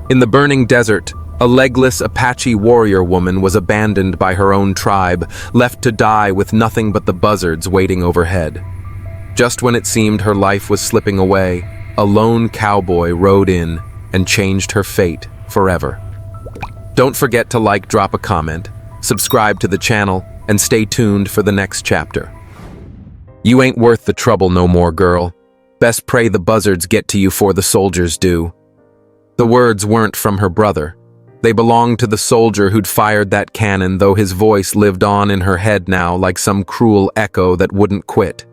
In the burning desert, a legless Apache warrior woman was abandoned by her own tribe, left to die with nothing but the buzzards waiting overhead. Just when it seemed her life was slipping away, a lone cowboy rode in and changed her fate forever. Don't forget to like, drop a comment, subscribe to the channel, and stay tuned for the next chapter. You ain't worth the trouble no more, girl. Best pray the buzzards get to you 'fore the soldiers do. The words weren't from her brother. They belonged to the soldier who'd fired that cannon, though his voice lived on in her head now like some cruel echo that wouldn't quit.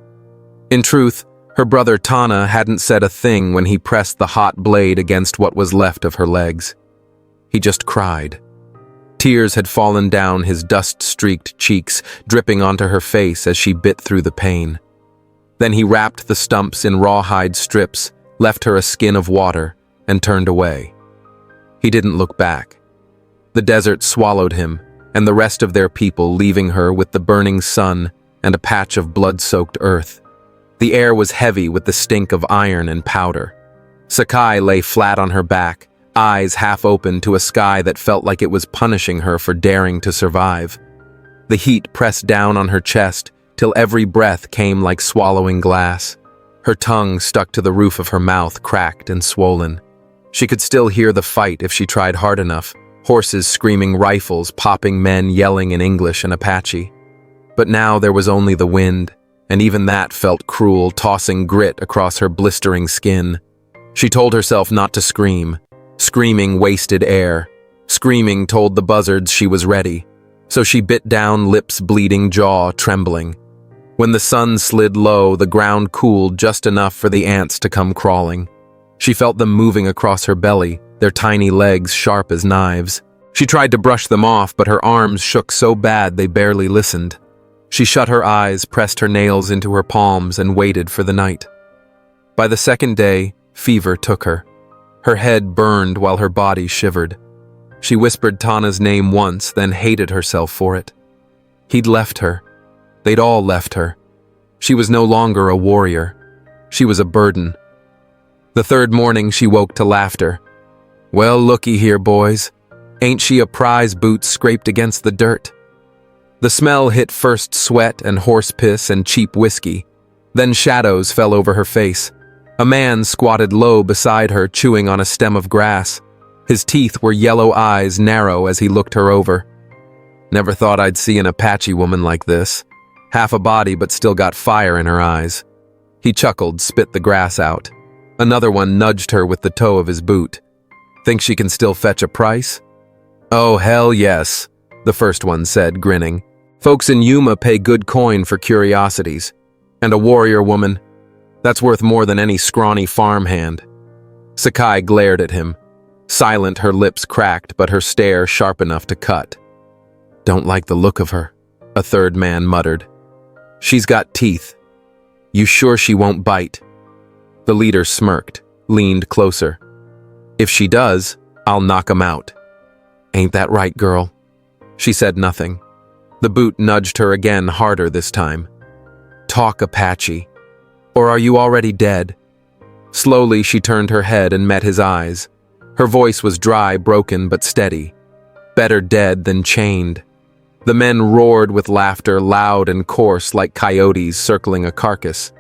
In truth, her brother Tana hadn't said a thing when he pressed the hot blade against what was left of her legs. He just cried. Tears had fallen down his dust-streaked cheeks, dripping onto her face as she bit through the pain. Then he wrapped the stumps in rawhide strips, left her a skin of water, and turned away. He didn't look back. The desert swallowed him, and the rest of their people, leaving her with the burning sun and a patch of blood-soaked earth. The air was heavy with the stink of iron and powder. Sakai lay flat on her back, eyes half open to a sky that felt like it was punishing her for daring to survive. The heat pressed down on her chest till every breath came like swallowing glass. Her tongue stuck to the roof of her mouth, cracked and swollen. She could still hear the fight if she tried hard enough, horses screaming, rifles popping, men yelling in English and Apache. But now there was only the wind, and even that felt cruel, tossing grit across her blistering skin. She told herself not to scream. Screaming wasted air. Screaming told the buzzards she was ready. So she bit down, lips bleeding, jaw trembling. When the sun slid low, the ground cooled just enough for the ants to come crawling. She felt them moving across her belly, their tiny legs sharp as knives. She tried to brush them off, but her arms shook so bad they barely listened. She shut her eyes, pressed her nails into her palms, and waited for the night. By the second day, fever took her. Her head burned while her body shivered. She whispered Tana's name once, then hated herself for it. He'd left her. They'd all left her. She was no longer a warrior. She was a burden. The third morning, she woke to laughter. Well, looky here, boys. Ain't she a prize boot scraped against the dirt? The smell hit first sweat and horse piss and cheap whiskey. Then shadows fell over her face. A man squatted low beside her, chewing on a stem of grass. His teeth were yellow eyes, narrow as he looked her over. Never thought I'd see an Apache woman like this. Half a body, but still got fire in her eyes. He chuckled, spit the grass out. Another one nudged her with the toe of his boot. Think she can still fetch a price? Oh, hell yes, the first one said, grinning. Folks in Yuma pay good coin for curiosities. And a warrior woman, that's worth more than any scrawny farmhand. Sakai glared at him. Silent, her lips cracked, but her stare sharp enough to cut. Don't like the look of her, a third man muttered. She's got teeth. You sure she won't bite? The leader smirked, leaned closer. If she does, I'll knock 'em out. Ain't that right, girl? She said nothing. The boot nudged her again, harder this time. Talk, Apache. Or are you already dead? Slowly, she turned her head and met his eyes. Her voice was dry, broken, but steady. Better dead than chained. The men roared with laughter, loud and coarse like coyotes circling a carcass.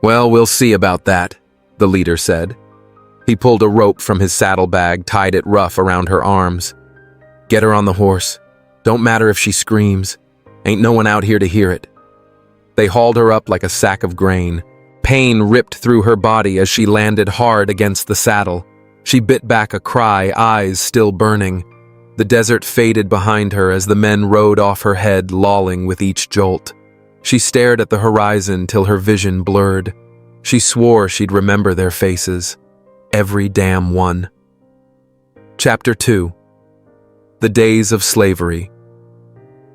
Well, we'll see about that, the leader said. He pulled a rope from his saddlebag, tied it rough around her arms. Get her on the horse. Don't matter if she screams. Ain't no one out here to hear it. They hauled her up like a sack of grain. Pain ripped through her body as she landed hard against the saddle. She bit back a cry, eyes still burning. The desert faded behind her as the men rode off her head, lolling with each jolt. She stared at the horizon till her vision blurred. She swore she'd remember their faces. Every damn one. Chapter 2. The Days of Slavery.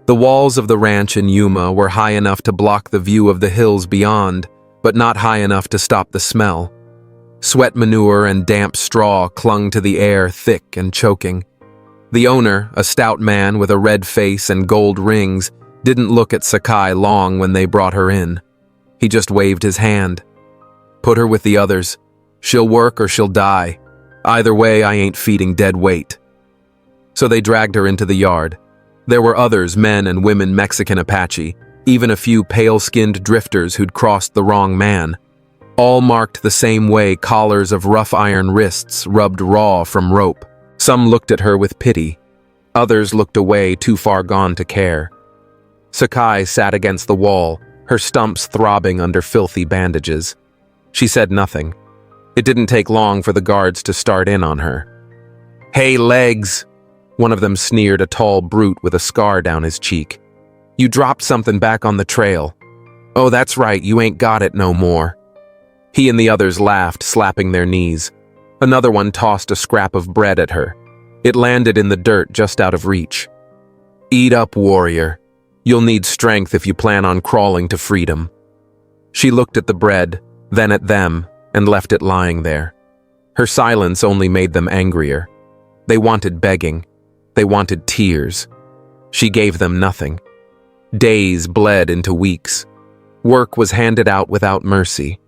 The walls of the ranch in Yuma were high enough to block the view of the hills beyond, but not high enough to stop the smell. Sweat manure and damp straw clung to the air, thick and choking. The owner, a stout man with a red face and gold rings, didn't look at Sakai long when they brought her in. He just waved his hand. Put her with the others. She'll work or she'll die. Either way, I ain't feeding dead weight. So they dragged her into the yard. There were others, men and women Mexican Apache, even a few pale-skinned drifters who'd crossed the wrong man. All marked the same way, collars of rough iron wrists rubbed raw from rope. Some looked at her with pity. Others looked away, too far gone to care. Sakai sat against the wall, her stumps throbbing under filthy bandages. She said nothing. It didn't take long for the guards to start in on her. "Hey, legs!" One of them sneered, a tall brute with a scar down his cheek. "You dropped something back on the trail." "Oh, that's right, you ain't got it no more." He and the others laughed, slapping their knees. Another one tossed a scrap of bread at her. It landed in the dirt just out of reach. "Eat up, warrior. You'll need strength if you plan on crawling to freedom." She looked at the bread, then at them, and left it lying there. Her silence only made them angrier. They wanted begging. They wanted tears. She gave them nothing. Days bled into weeks. Work was handed out without mercy.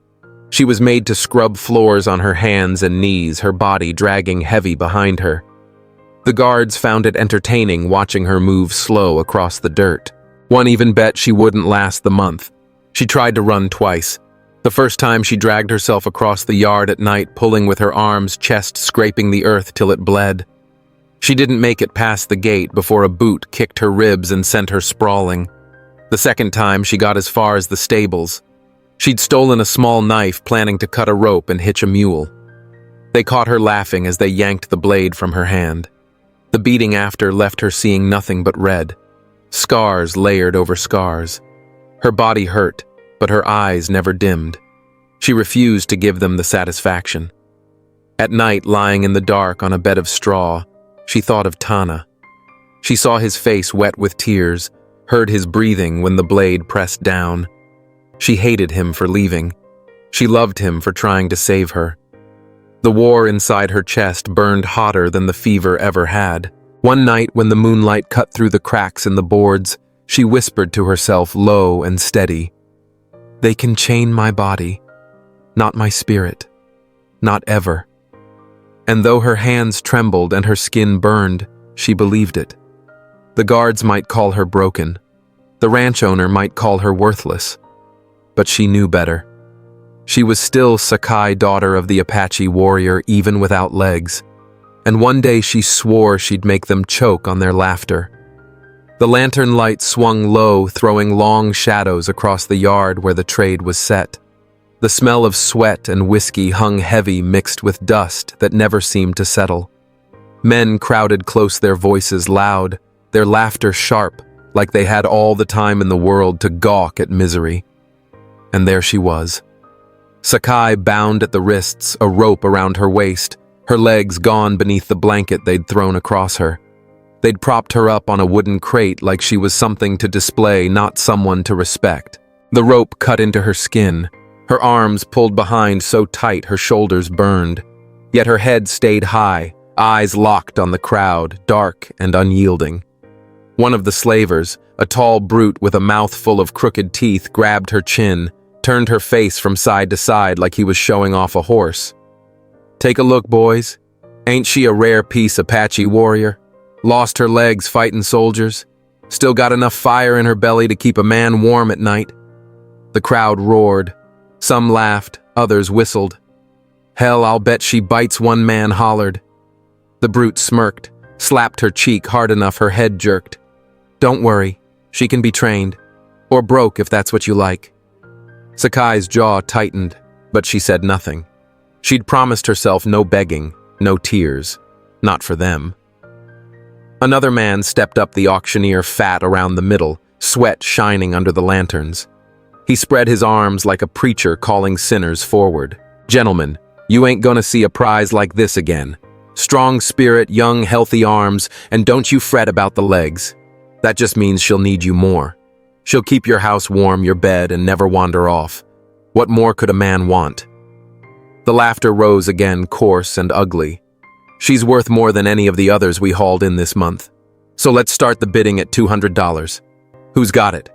She was made to scrub floors on her hands and knees, her body dragging heavy behind her. The guards found it entertaining watching her move slow across the dirt. One even bet she wouldn't last the month. She tried to run twice. The first time she dragged herself across the yard at night, pulling with her arms, chest scraping the earth till it bled. She didn't make it past the gate before a boot kicked her ribs and sent her sprawling. The second time, she got as far as the stables. She'd stolen a small knife, planning to cut a rope and hitch a mule. They caught her laughing as they yanked the blade from her hand. The beating after left her seeing nothing but red. Scars layered over scars. Her body hurt, but her eyes never dimmed. She refused to give them the satisfaction. At night, lying in the dark on a bed of straw, she thought of Tana. She saw his face wet with tears, heard his breathing when the blade pressed down. She hated him for leaving. She loved him for trying to save her. The war inside her chest burned hotter than the fever ever had. One night, when the moonlight cut through the cracks in the boards, she whispered to herself, low and steady, "They can chain my body, not my spirit, not ever." And though her hands trembled and her skin burned, she believed it. The guards might call her broken. The ranch owner might call her worthless. But she knew better. She was still Sakai, daughter of the Apache warrior, even without legs. And one day she swore she'd make them choke on their laughter. The lantern light swung low, throwing long shadows across the yard where the trade was set. The smell of sweat and whiskey hung heavy, mixed with dust that never seemed to settle. Men crowded close, their voices loud, their laughter sharp, like they had all the time in the world to gawk at misery. And there she was. Sakai bound at the wrists, a rope around her waist, her legs gone beneath the blanket they'd thrown across her. They'd propped her up on a wooden crate like she was something to display, not someone to respect. The rope cut into her skin, her arms pulled behind so tight her shoulders burned. Yet her head stayed high, eyes locked on the crowd, dark and unyielding. One of the slavers, a tall brute with a mouth full of crooked teeth, grabbed her chin, turned her face from side to side like he was showing off a horse. "Take a look, boys. Ain't she a rare piece Apache warrior? Lost her legs fighting soldiers. Still got enough fire in her belly to keep a man warm at night." The crowd roared. Some laughed, others whistled. "Hell, I'll bet she bites," one man hollered. The brute smirked, slapped her cheek hard enough her head jerked. "Don't worry, she can be trained. Or broke if that's what you like." Sakai's jaw tightened, but she said nothing. She'd promised herself no begging, no tears. Not for them. Another man stepped up, the auctioneer, fat around the middle, sweat shining under the lanterns. He spread his arms like a preacher calling sinners forward. "Gentlemen, you ain't gonna see a prize like this again. Strong spirit, young, healthy arms, and don't you fret about the legs. That just means she'll need you more. She'll keep your house warm, your bed, and never wander off. What more could a man want?" The laughter rose again, coarse and ugly. "She's worth more than any of the others we hauled in this month. So let's start the bidding at $200. Who's got it?"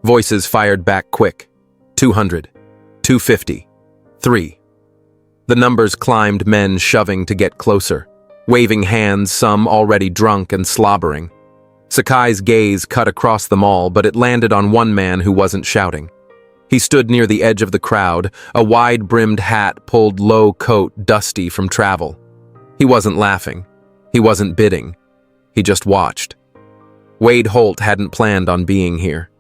Voices fired back quick. 200. 250. 3. The numbers climbed, men shoving to get closer, waving hands, some already drunk and slobbering. Sakai's gaze cut across them all, but it landed on one man who wasn't shouting. He stood near the edge of the crowd, a wide-brimmed hat pulled low, coat dusty from travel. He wasn't laughing. He wasn't bidding. He just watched. Wade Holt hadn't planned on being here.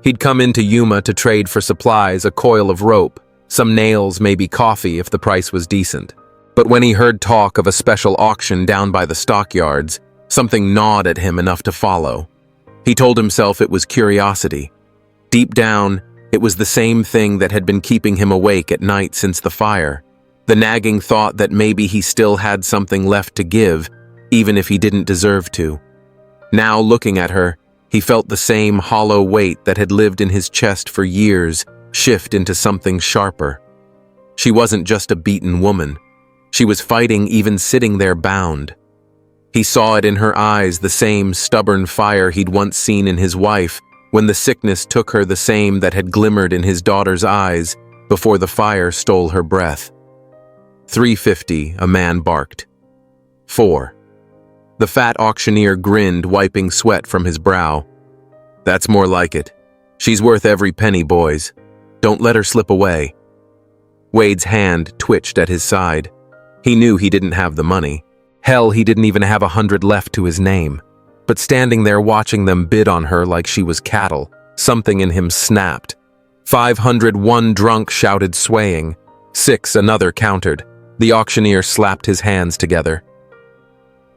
He'd come into Yuma to trade for supplies, a coil of rope, some nails, maybe coffee if the price was decent. But when he heard talk of a special auction down by the stockyards, something gnawed at him enough to follow. He told himself it was curiosity. Deep down, it was the same thing that had been keeping him awake at night since the fire. The nagging thought that maybe he still had something left to give, even if he didn't deserve to. Now, looking at her, he felt the same hollow weight that had lived in his chest for years shift into something sharper. She wasn't just a beaten woman. She was fighting even sitting there bound. He saw it in her eyes, the same stubborn fire he'd once seen in his wife, when the sickness took her, the same that had glimmered in his daughter's eyes before the fire stole her breath. 350, a man barked. 4. The fat auctioneer grinned, wiping sweat from his brow. That's more like it. She's worth every penny, boys. Don't let her slip away. Wade's hand twitched at his side. He knew he didn't have the money. Hell, he didn't even have 100 left to his name. But standing there watching them bid on her like she was cattle, something in him snapped. 500, one drunk shouted, swaying. 6, another countered. The auctioneer slapped his hands together.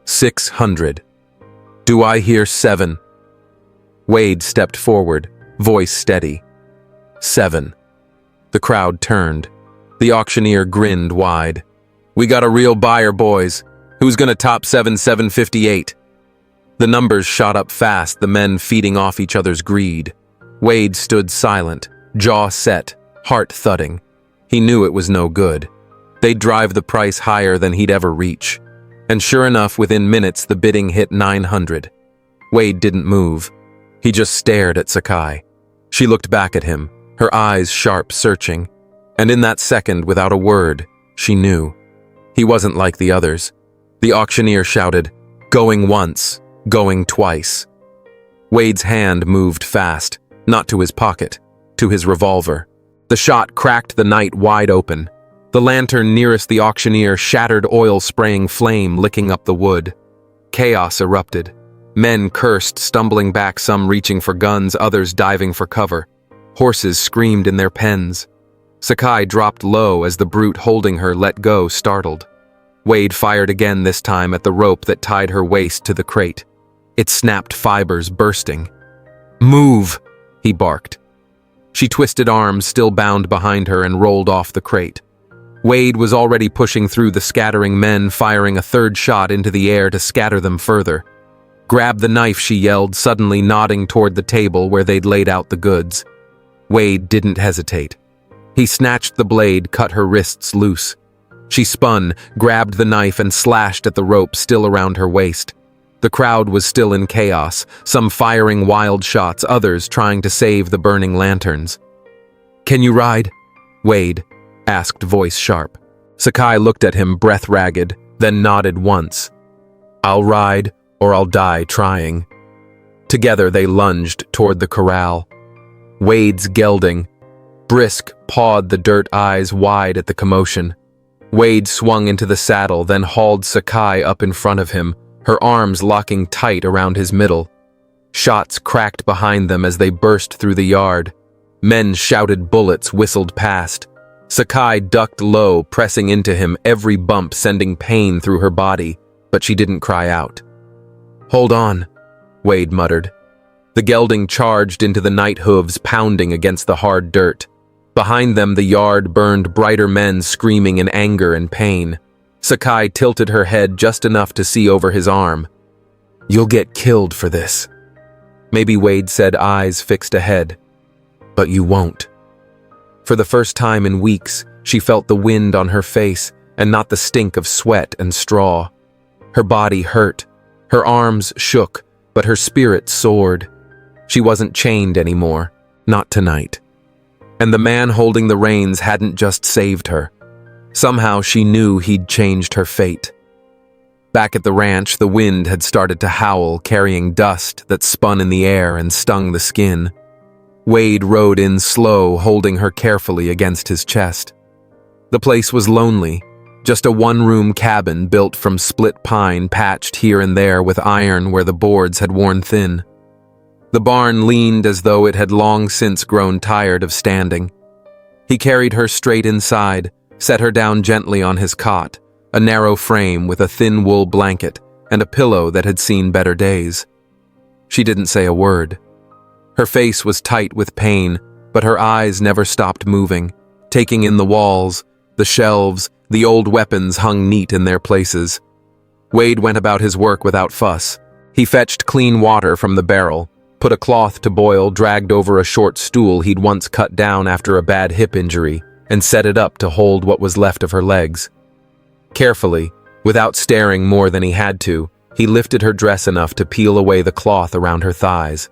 600. Do I hear 7? Wade stepped forward, voice steady. 7. The crowd turned. The auctioneer grinned wide. We got a real buyer, boys. Who's gonna top 758? The numbers shot up fast, the men feeding off each other's greed. Wade stood silent, jaw set, heart thudding. He knew it was no good. They'd drive the price higher than he'd ever reach. And sure enough, within minutes, the bidding hit 900. Wade didn't move. He just stared at Sakai. She looked back at him, her eyes sharp, searching. And in that second, without a word, she knew. He wasn't like the others. The auctioneer shouted, going once, going twice. Wade's hand moved fast, not to his pocket, to his revolver. The shot cracked the night wide open. The lantern nearest the auctioneer shattered, oil-spraying flame licking up the wood. Chaos erupted. Men cursed, stumbling back, some reaching for guns, others diving for cover. Horses screamed in their pens. Sakai dropped low as the brute holding her let go, startled. Wade fired again, this time at the rope that tied her waist to the crate. It snapped, fibers bursting. Move, he barked. She twisted arms, still bound behind her, and rolled off the crate. Wade was already pushing through the scattering men, firing a third shot into the air to scatter them further. Grab the knife, she yelled, suddenly nodding toward the table where they'd laid out the goods. Wade didn't hesitate. He snatched the blade, cut her wrists loose. She spun, grabbed the knife, and slashed at the rope still around her waist. The crowd was still in chaos, some firing wild shots, others trying to save the burning lanterns. Can you ride? Wade asked, voice sharp. Sakai looked at him, breath ragged, then nodded once. I'll ride, or I'll die trying. Together they lunged toward the corral. Wade's gelding, brisk, pawed the dirt, eyes wide at the commotion. Wade swung into the saddle, then hauled Sakai up in front of him, her arms locking tight around his middle. Shots cracked behind them as they burst through the yard. Men shouted, bullets whistled past. Sakai ducked low, pressing into him, every bump sending pain through her body, but she didn't cry out. Hold on, Wade muttered. The gelding charged into the night hooves, pounding against the hard dirt. Behind them, the yard burned, brighter men screaming in anger and pain. Sakai tilted her head just enough to see over his arm. You'll get killed for this. Maybe, Wade said, eyes fixed ahead. But you won't. For the first time in weeks, she felt the wind on her face and not the stink of sweat and straw. Her body hurt. Her arms shook, but her spirit soared. She wasn't chained anymore, not tonight. And the man holding the reins hadn't just saved her. Somehow she knew he'd changed her fate. Back at the ranch, the wind had started to howl, carrying dust that spun in the air and stung the skin. Wade rode in slow, holding her carefully against his chest. The place was lonely, just a one-room cabin built from split pine patched here and there with iron where the boards had worn thin. The barn leaned as though it had long since grown tired of standing. He carried her straight inside, set her down gently on his cot, a narrow frame with a thin wool blanket and a pillow that had seen better days. She didn't say a word. Her face was tight with pain, but her eyes never stopped moving, taking in the walls, the shelves, the old weapons hung neat in their places. Wade went about his work without fuss. He fetched clean water from the barrel, put a cloth to boil dragged over a short stool he'd once cut down after a bad hip injury, and set it up to hold what was left of her legs. Carefully, without staring more than he had to, he lifted her dress enough to peel away the cloth around her thighs.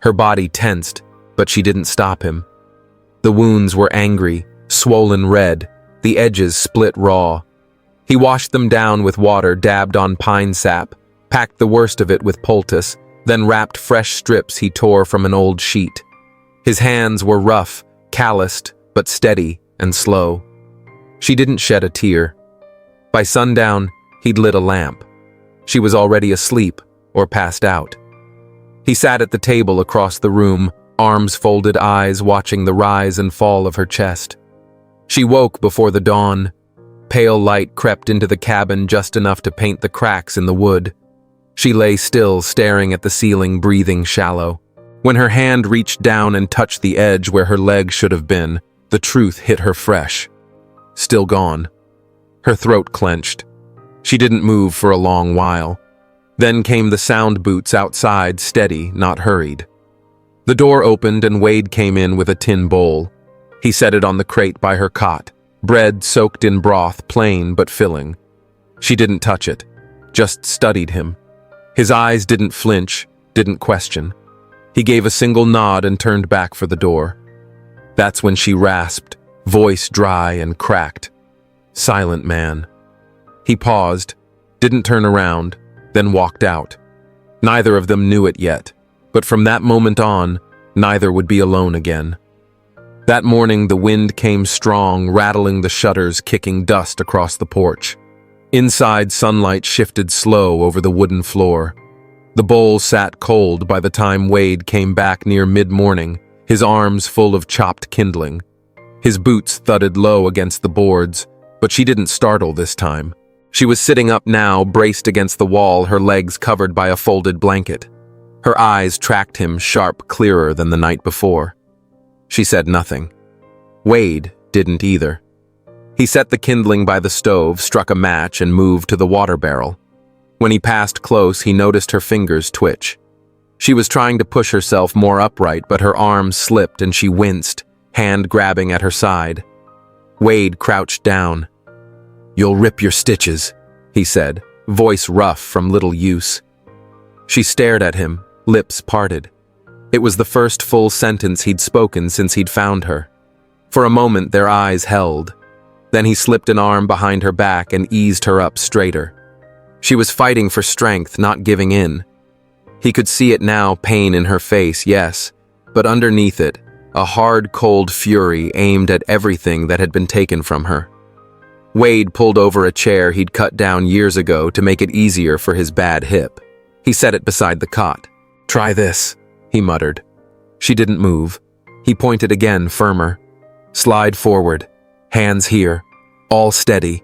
Her body tensed, but she didn't stop him. The wounds were angry, swollen red, the edges split raw. He washed them down with water dabbed on pine sap, packed the worst of it with poultice, then wrapped fresh strips he tore from an old sheet. His hands were rough, calloused, but steady and slow. She didn't shed a tear. By sundown, he'd lit a lamp. She was already asleep or passed out. He sat at the table across the room, arms folded, eyes watching the rise and fall of her chest. She woke before the dawn. Pale light crept into the cabin just enough to paint the cracks in the wood. She lay still, staring at the ceiling, breathing shallow. When her hand reached down and touched the edge where her leg should have been, the truth hit her fresh. Still gone. Her throat clenched. She didn't move for a long while. Then came the sound boots outside, steady, not hurried. The door opened and Wade came in with a tin bowl. He set it on the crate by her cot. Bread soaked in broth, plain but filling. She didn't touch it, just studied him. His eyes didn't flinch, didn't question. He gave a single nod and turned back for the door. That's when she rasped, voice dry and cracked. Silent man. He paused, didn't turn around, then walked out. Neither of them knew it yet, but from that moment on, neither would be alone again. That morning the wind came strong, rattling the shutters, kicking dust across the porch. Inside, sunlight shifted slow over the wooden floor. The bowl sat cold by the time Wade came back near mid-morning, his arms full of chopped kindling. His boots thudded low against the boards, but she didn't startle this time. She was sitting up now, braced against the wall, her legs covered by a folded blanket. Her eyes tracked him, sharp, clearer than the night before. She said nothing. Wade didn't either. He set the kindling by the stove, struck a match, and moved to the water barrel. When he passed close, he noticed her fingers twitch. She was trying to push herself more upright, but her arms slipped and she winced, hand grabbing at her side. Wade crouched down. "You'll rip your stitches," he said, voice rough from little use. She stared at him, lips parted. It was the first full sentence he'd spoken since he'd found her. For a moment their eyes held. Then he slipped an arm behind her back and eased her up straighter. She was fighting for strength, not giving in. He could see it now, pain in her face, yes, but underneath it, a hard, cold fury aimed at everything that had been taken from her. Wade pulled over a chair he'd cut down years ago to make it easier for his bad hip. He set it beside the cot. "Try this," he muttered. She didn't move. He pointed again, firmer. "Slide forward. Hands here. All steady."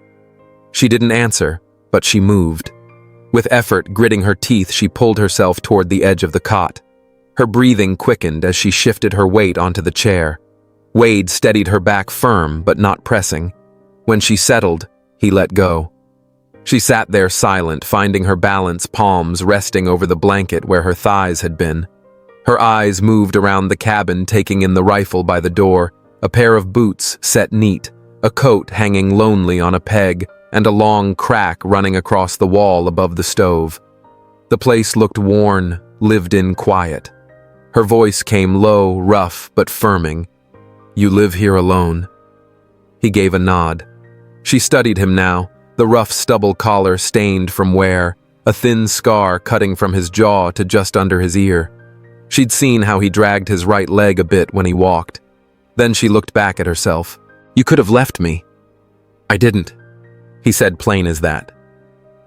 She didn't answer, but she moved. With effort, gritting her teeth, she pulled herself toward the edge of the cot. Her breathing quickened as she shifted her weight onto the chair. Wade steadied her back firm, but not pressing. When she settled, he let go. She sat there silent, finding her balance, palms resting over the blanket where her thighs had been. Her eyes moved around the cabin, taking in the rifle by the door, a pair of boots set neat, a coat hanging lonely on a peg, and a long crack running across the wall above the stove. The place looked worn, lived-in quiet. Her voice came low, rough, but firming. "You live here alone?" He gave a nod. She studied him now, the rough stubble collar stained from wear, a thin scar cutting from his jaw to just under his ear. She'd seen how he dragged his right leg a bit when he walked. Then she looked back at herself. "You could have left me." "I didn't," he said, plain as that.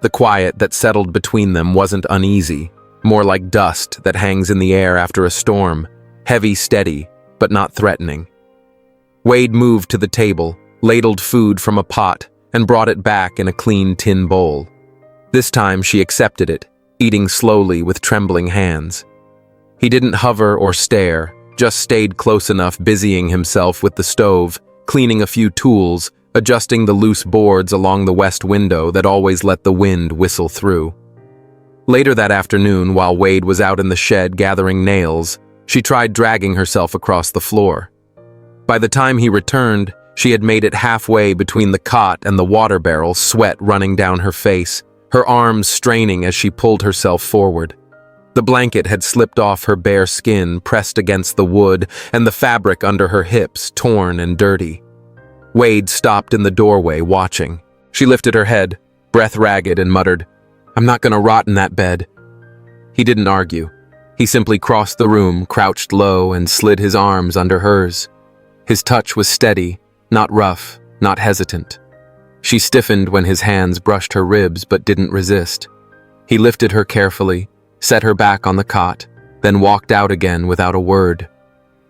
The quiet that settled between them wasn't uneasy, more like dust that hangs in the air after a storm, heavy, steady, but not threatening. Wade moved to the table, ladled food from a pot, and brought it back in a clean tin bowl. This time she accepted it, eating slowly with trembling hands. He didn't hover or stare, just stayed close enough, busying himself with the stove, cleaning a few tools, adjusting the loose boards along the west window that always let the wind whistle through. Later that afternoon, while Wade was out in the shed gathering nails, she tried dragging herself across the floor. By the time he returned, she had made it halfway between the cot and the water barrel, sweat running down her face, her arms straining as she pulled herself forward. The blanket had slipped off her bare skin, pressed against the wood, and the fabric under her hips, torn and dirty. Wade stopped in the doorway, watching. She lifted her head, breath ragged, and muttered, "I'm not gonna rot in that bed." He didn't argue. He simply crossed the room, crouched low, and slid his arms under hers. His touch was steady, not rough, not hesitant. She stiffened when his hands brushed her ribs but didn't resist. He lifted her carefully, set her back on the cot, then walked out again without a word.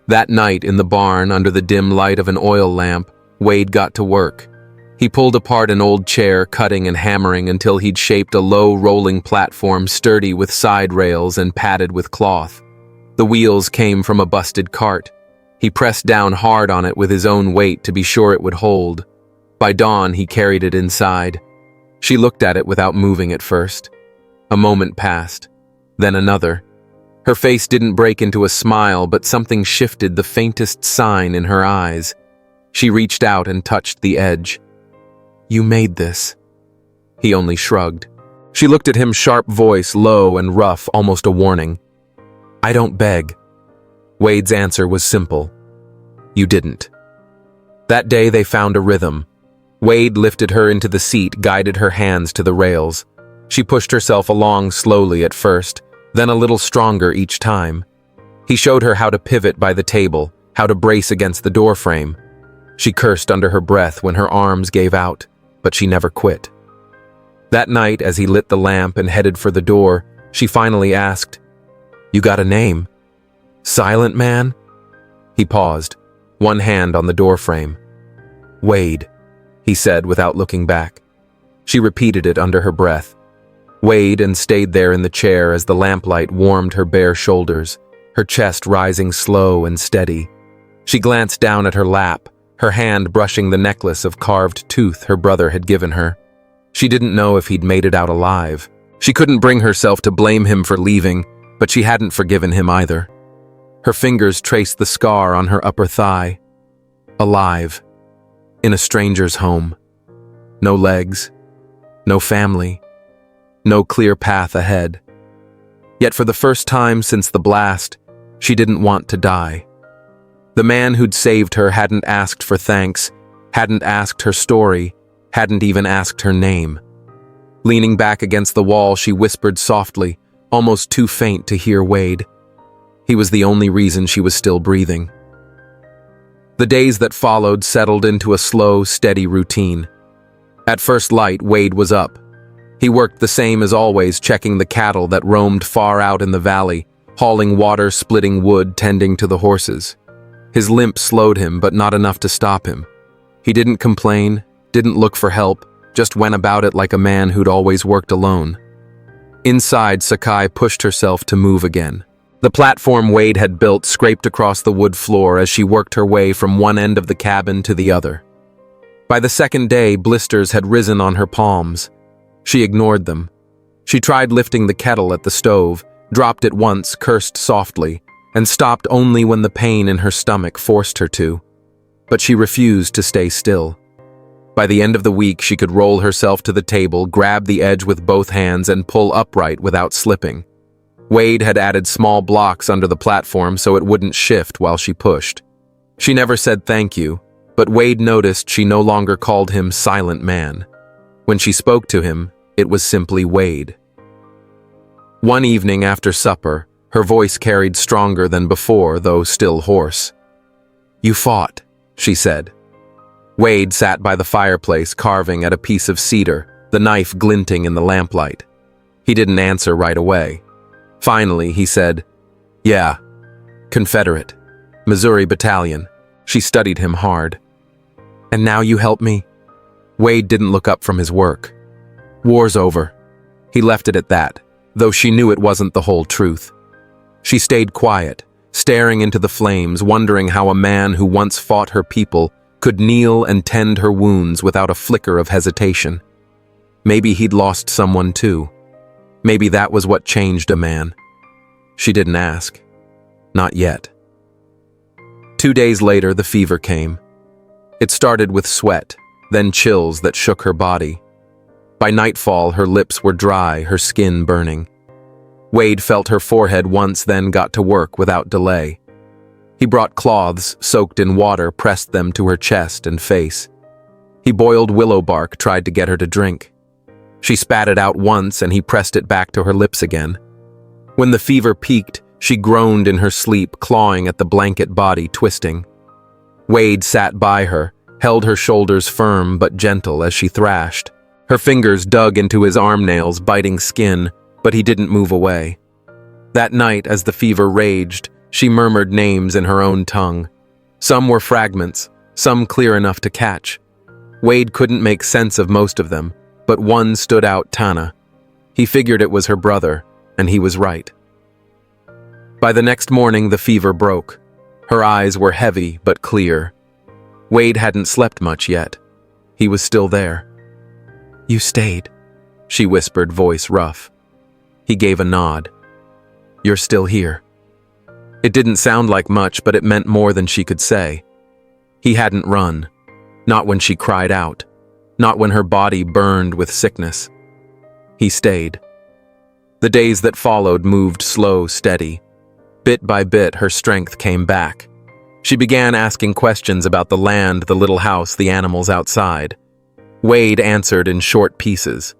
That night in the barn, under the dim light of an oil lamp, Wade got to work. He pulled apart an old chair, cutting and hammering until he'd shaped a low rolling platform sturdy with side rails and padded with cloth. The wheels came from a busted cart. He pressed down hard on it with his own weight to be sure it would hold. By dawn, he carried it inside. She looked at it without moving at first. A moment passed. Then another. Her face didn't break into a smile, but something shifted, the faintest sign in her eyes. She reached out and touched the edge. "You made this." He only shrugged. She looked at him, sharp voice, low and rough, almost a warning. "I don't beg." Wade's answer was simple. "You didn't." That day they found a rhythm. Wade lifted her into the seat, guided her hands to the rails. She pushed herself along slowly at first, then a little stronger each time. He showed her how to pivot by the table, how to brace against the doorframe. She cursed under her breath when her arms gave out, but she never quit. That night, as he lit the lamp and headed for the door, she finally asked, "You got a name?" "Silent Man?" He paused, one hand on the doorframe. "Wade," he said without looking back. She repeated it under her breath. Wade, and stayed there in the chair as the lamplight warmed her bare shoulders, her chest rising slow and steady. She glanced down at her lap, her hand brushing the necklace of carved tooth her brother had given her. She didn't know if he'd made it out alive. She couldn't bring herself to blame him for leaving, but she hadn't forgiven him either. Her fingers traced the scar on her upper thigh. Alive. In a stranger's home. No legs. No family. No clear path ahead. Yet for the first time since the blast, she didn't want to die. The man who'd saved her hadn't asked for thanks, hadn't asked her story, hadn't even asked her name. Leaning back against the wall, she whispered softly, almost too faint to hear Wade. He was the only reason she was still breathing. The days that followed settled into a slow, steady routine. At first light, Wade was up. He worked the same as always, checking the cattle that roamed far out in the valley, hauling water, splitting wood, tending to the horses. His limp slowed him, but not enough to stop him. He didn't complain, didn't look for help, just went about it like a man who'd always worked alone. Inside, Sakai pushed herself to move again. The platform Wade had built scraped across the wood floor as she worked her way from one end of the cabin to the other. By the second day, blisters had risen on her palms. She ignored them. She tried lifting the kettle at the stove, dropped it once, cursed softly, and stopped only when the pain in her stomach forced her to. But she refused to stay still. By the end of the week, she could roll herself to the table, grab the edge with both hands, and pull upright without slipping. Wade had added small blocks under the platform so it wouldn't shift while she pushed. She never said thank you, But Wade noticed she no longer called him Silent Man. When she spoke to him, it was simply Wade. One evening after supper, her voice carried stronger than before, though still hoarse. "You fought," she said. Wade sat by the fireplace carving at a piece of cedar, the knife glinting in the lamplight. He didn't answer right away. Finally, he said, "Yeah, Confederate, Missouri Battalion." She studied him hard. "And now you help me?" Wade didn't look up from his work. "War's over." He left it at that, though she knew it wasn't the whole truth. She stayed quiet, staring into the flames, wondering how a man who once fought her people could kneel and tend her wounds without a flicker of hesitation. Maybe he'd lost someone too. Maybe that was what changed a man. She didn't ask. Not yet. 2 days later, the fever came. It started with sweat, then chills that shook her body. By nightfall, her lips were dry, her skin burning. Wade felt her forehead once, then got to work without delay. He brought cloths soaked in water, pressed them to her chest and face. He boiled willow bark, tried to get her to drink. She spat it out once, and he pressed it back to her lips again. When the fever peaked, she groaned in her sleep, clawing at the blanket body, twisting. Wade sat by her, held her shoulders firm but gentle as she thrashed. Her fingers dug into his arm nails, biting skin, but he didn't move away. That night, as the fever raged, she murmured names in her own tongue. Some were fragments, some clear enough to catch. Wade couldn't make sense of most of them, but one stood out, Tana. He figured it was her brother, and he was right. By the next morning, the fever broke. Her eyes were heavy but clear. Wade hadn't slept much yet. He was still there. "You stayed," she whispered, voice rough. He gave a nod. "You're still here." It didn't sound like much, but it meant more than she could say. He hadn't run. Not when she cried out. Not when her body burned with sickness. He stayed. The days that followed moved slow, steady. Bit by bit, her strength came back. She began asking questions about the land, the little house, the animals outside. Wade answered in short pieces.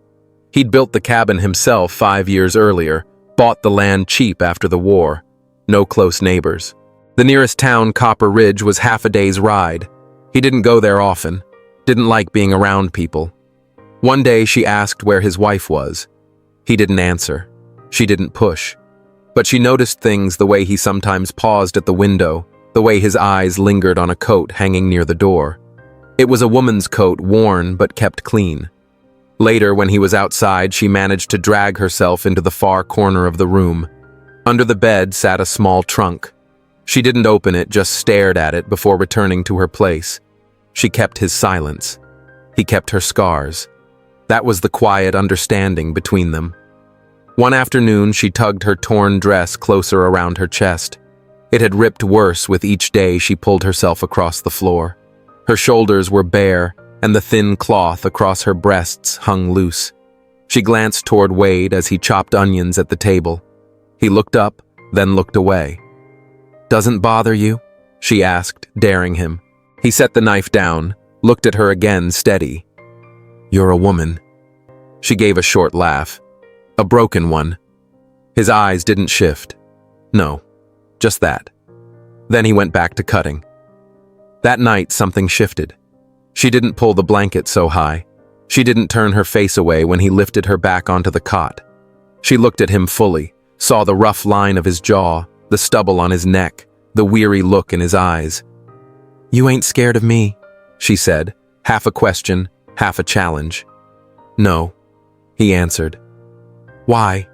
He'd built the cabin himself 5 years earlier, bought the land cheap after the war. No close neighbors. The nearest town, Copper Ridge, was half a day's ride. He didn't go there often, didn't like being around people. One day she asked where his wife was. He didn't answer. She didn't push. But she noticed things, the way he sometimes paused at the window, the way his eyes lingered on a coat hanging near the door. It was a woman's coat, worn but kept clean. Later, when he was outside, she managed to drag herself into the far corner of the room. Under the bed sat a small trunk. She didn't open it, just stared at it before returning to her place. She kept his silence. He kept her scars. That was the quiet understanding between them. One afternoon, she tugged her torn dress closer around her chest. It had ripped worse with each day she pulled herself across the floor. Her shoulders were bare, and the thin cloth across her breasts hung loose. She glanced toward Wade as he chopped onions at the table. He looked up, then looked away. "Doesn't bother you?" she asked, daring him. He set the knife down, looked at her again, steady. "You're a woman." She gave a short laugh. A broken one. His eyes didn't shift. No, just that. Then he went back to cutting. That night, something shifted. She didn't pull the blanket so high. She didn't turn her face away when he lifted her back onto the cot. She looked at him fully, saw the rough line of his jaw, the stubble on his neck, the weary look in his eyes. "You ain't scared of me," she said, half a question, half a challenge. "No," he answered. "Why?"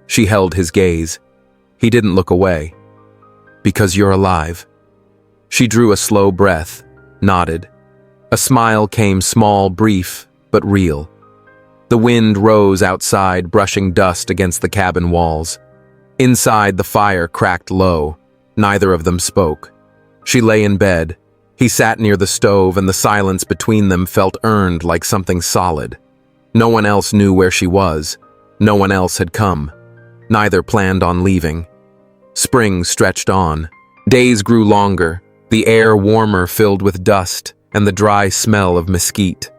She held his gaze. He didn't look away. "Because you're alive." She drew a slow breath, nodded. A smile came, small, brief, but real. The wind rose outside, brushing dust against the cabin walls. Inside, the fire cracked low. Neither of them spoke. She lay in bed. He sat near the stove, and the silence between them felt earned like something solid. No one else knew where she was. No one else had come. Neither planned on leaving. Spring stretched on. Days grew longer. the air warmer filled with dust and the dry smell of mesquite.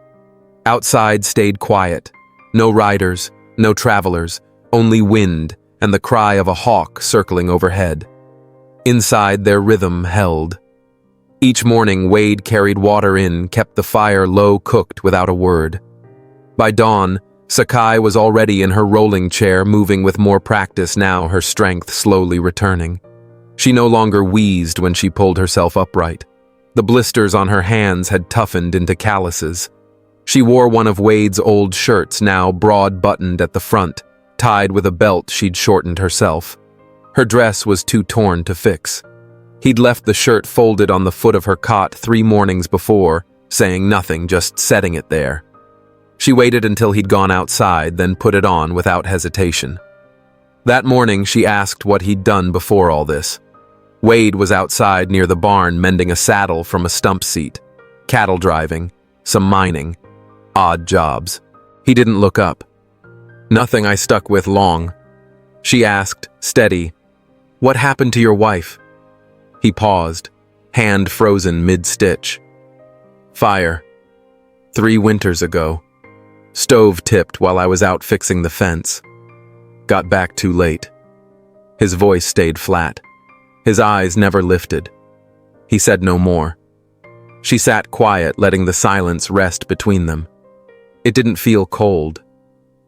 Outside stayed quiet. No riders, no travelers, only wind and the cry of a hawk circling overhead. Inside, their rhythm held. Each morning, Wade carried water in, kept the fire low cooked without a word. By dawn, Sakai was already in her rolling chair, moving with more practice now, her strength slowly returning. She no longer wheezed when she pulled herself upright. The blisters on her hands had toughened into calluses. She wore one of Wade's old shirts, now broad-buttoned at the front, tied with a belt she'd shortened herself. Her dress was too torn to fix. He'd left the shirt folded on the foot of her cot 3 mornings before, saying nothing, just setting it there. She waited until he'd gone outside, then put it on without hesitation. That morning, she asked what he'd done before all this. Wade was outside near the barn mending a saddle from a stump seat. Cattle driving, some mining, odd jobs. He didn't look up. Nothing I stuck with long. She asked, steady, "What happened to your wife?" He paused, hand frozen mid-stitch. "Fire. 3 winters ago. Stove tipped while I was out fixing the fence. Got back too late." His voice stayed flat. His eyes never lifted. He said no more. She sat quiet, letting the silence rest between them. It didn't feel cold.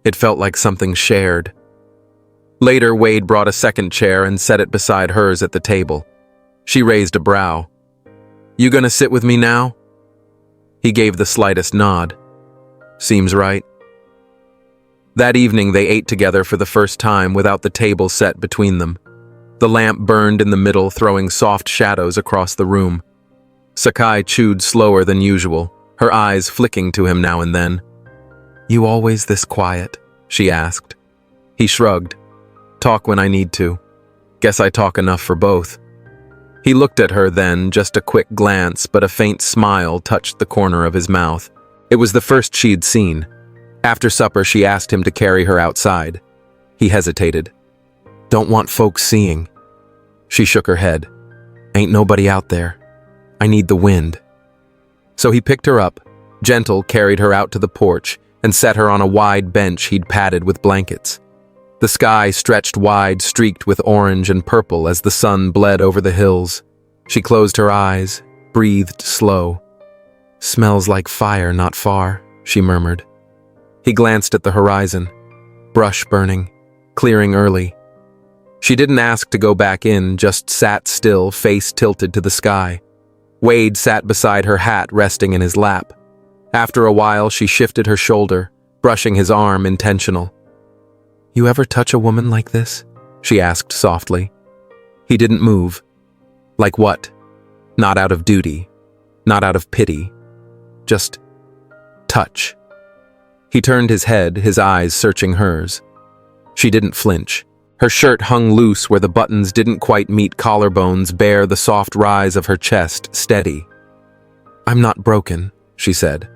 It felt like something shared. Later, Wade brought a second chair and set it beside hers at the table. She raised a brow. "You gonna sit with me now?" He gave the slightest nod. "Seems right." That evening, they ate together for the first time without the table set between them. The lamp burned in the middle, throwing soft shadows across the room. Sakai chewed slower than usual, her eyes flicking to him now and then. "You always this quiet?" she asked. He shrugged. "Talk when I need to. Guess I talk enough for both." He looked at her then, just a quick glance, but a faint smile touched the corner of his mouth. It was the first she'd seen. After supper, she asked him to carry her outside. He hesitated. "Don't want folks seeing." She shook her head. "Ain't nobody out there. I need the wind." So he picked her up, gentle, carried her out to the porch, and set her on a wide bench he'd padded with blankets. The sky stretched wide, streaked with orange and purple as the sun bled over the hills. She closed her eyes, breathed slow. "Smells like fire not far," she murmured. He glanced at the horizon. Brush burning, clearing early. She didn't ask to go back in, just sat still, face tilted to the sky. Wade sat beside her, hat resting in his lap. After a while, she shifted her shoulder, brushing his arm, intentional. "You ever touch a woman like this?" she asked softly. He didn't move. Like what? Not out of duty, not out of pity. Just touch. He turned his head, his eyes searching hers. She didn't flinch. Her shirt hung loose where the buttons didn't quite meet collarbones, bare the soft rise of her chest, steady. "I'm not broken," she said.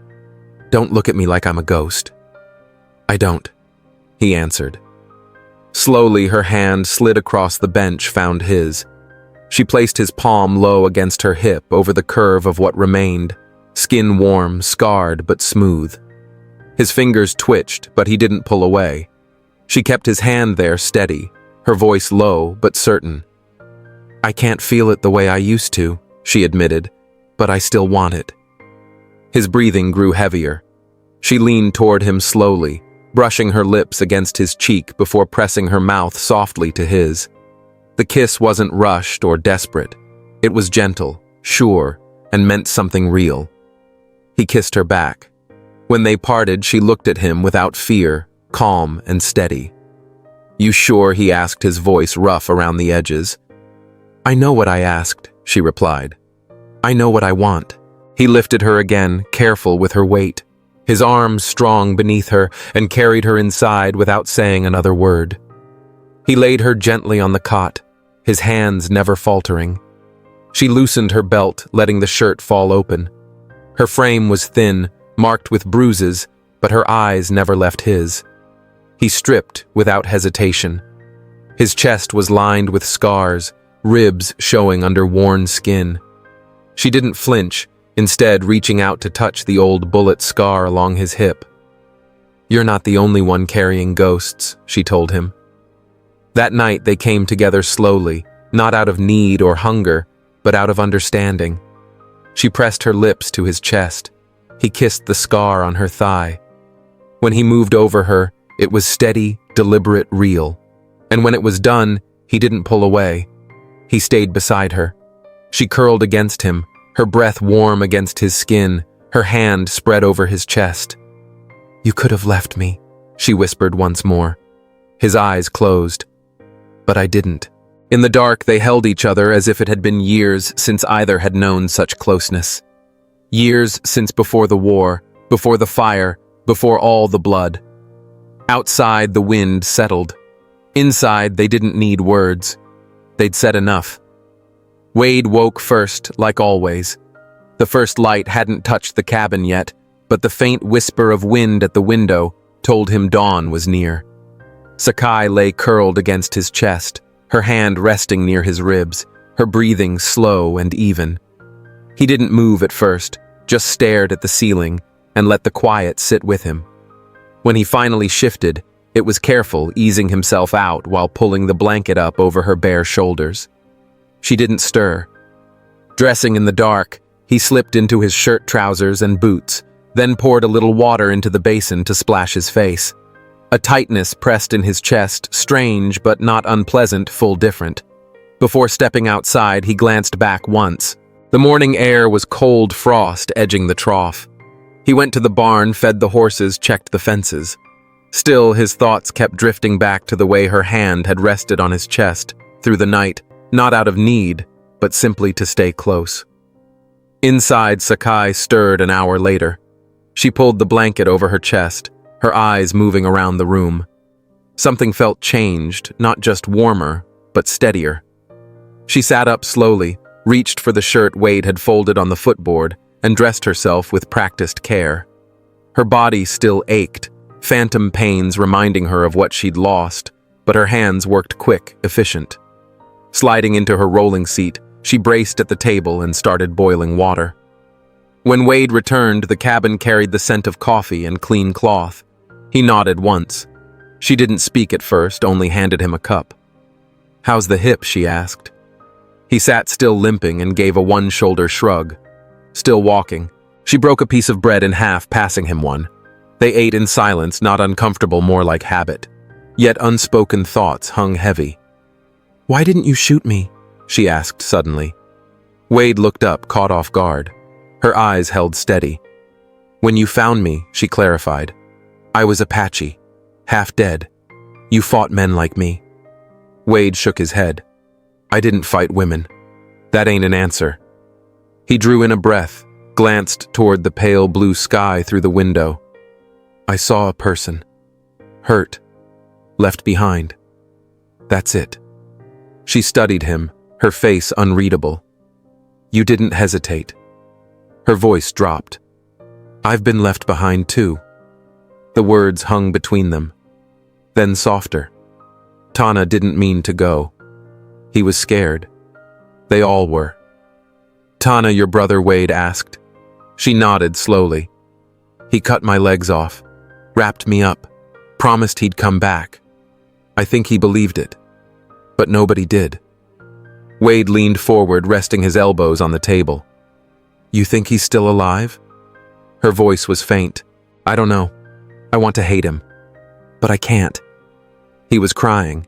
"Don't look at me like I'm a ghost." "I don't," he answered. Slowly, her hand slid across the bench, found his. She placed his palm low against her hip, over the curve of what remained, skin warm, scarred, but smooth. His fingers twitched, but he didn't pull away. She kept his hand there, steady, her voice low but certain. "I can't feel it the way I used to," she admitted, "but I still want it." His breathing grew heavier. She leaned toward him slowly, brushing her lips against his cheek before pressing her mouth softly to his. The kiss wasn't rushed or desperate. It was gentle, sure, and meant something real. He kissed her back. When they parted, she looked at him without fear, calm and steady. "You sure?" he asked, his voice rough around the edges. "I know what I asked," she replied. "I know what I want." He lifted her again, careful with her weight. His arms strong beneath her, and carried her inside without saying another word. He laid her gently on the cot, his hands never faltering. She loosened her belt, letting the shirt fall open. Her frame was thin, marked with bruises, but her eyes never left his. He stripped without hesitation. His chest was lined with scars, ribs showing under worn skin. She didn't flinch, instead reaching out to touch the old bullet scar along his hip. "You're not the only one carrying ghosts," she told him. That night they came together slowly, not out of need or hunger, but out of understanding. She pressed her lips to his chest. He kissed the scar on her thigh. When he moved over her, it was steady, deliberate, real. And when it was done, he didn't pull away. He stayed beside her. She curled against him, her breath warm against his skin, her hand spread over his chest. "You could have left me," she whispered once more. His eyes closed. "But I didn't." In the dark, they held each other as if it had been years since either had known such closeness. Years since before the war, before the fire, before all the blood. Outside, the wind settled. Inside, they didn't need words. They'd said enough. Wade woke first, like always. The first light hadn't touched the cabin yet, but the faint whisper of wind at the window told him dawn was near. Sakai lay curled against his chest, her hand resting near his ribs, her breathing slow and even. He didn't move at first, just stared at the ceiling and let the quiet sit with him. When he finally shifted, it was careful, easing himself out while pulling the blanket up over her bare shoulders. She didn't stir. Dressing in the dark, he slipped into his shirt, trousers, and boots, then poured a little water into the basin to splash his face. A tightness pressed in his chest, strange but not unpleasant, full different. Before stepping outside, he glanced back once. The morning air was cold frost edging the trough. He went to the barn, fed the horses, checked the fences. Still, his thoughts kept drifting back to the way her hand had rested on his chest through the night, not out of need, but simply to stay close. Inside, Sakai stirred an hour later. She pulled the blanket over her chest, her eyes moving around the room. Something felt changed, not just warmer, but steadier. She sat up slowly, reached for the shirt Wade had folded on the footboard, and dressed herself with practiced care. Her body still ached, phantom pains reminding her of what she'd lost, but her hands worked quick, efficient. Sliding into her rolling seat, she braced at the table and started boiling water. When Wade returned, the cabin carried the scent of coffee and clean cloth. He nodded once. She didn't speak at first, only handed him a cup. "How's the hip?" she asked. He sat still, limping, and gave a one-shoulder shrug. Still walking, she broke a piece of bread in half, passing him one. They ate in silence, not uncomfortable, more like habit. Yet unspoken thoughts hung heavy. "Why didn't you shoot me?" she asked suddenly. Wade looked up, caught off guard. Her eyes held steady. "When you found me," she clarified, "I was Apache, half dead. You fought men like me." Wade shook his head. "I didn't fight women. That ain't an answer." He drew in a breath, glanced toward the pale blue sky through the window. "I saw a person. Hurt. Left behind. That's it." She studied him, her face unreadable. "You didn't hesitate." Her voice dropped. "I've been left behind too." The words hung between them. Then softer. Tana didn't mean to go. He was scared. They all were. "Tana, your brother?" Wade asked. She nodded slowly. "He cut my legs off, wrapped me up, promised he'd come back. I think he believed it. But nobody did." Wade leaned forward, resting his elbows on the table. "You think he's still alive?" Her voice was faint. "I don't know. I want to hate him. But I can't." He was crying.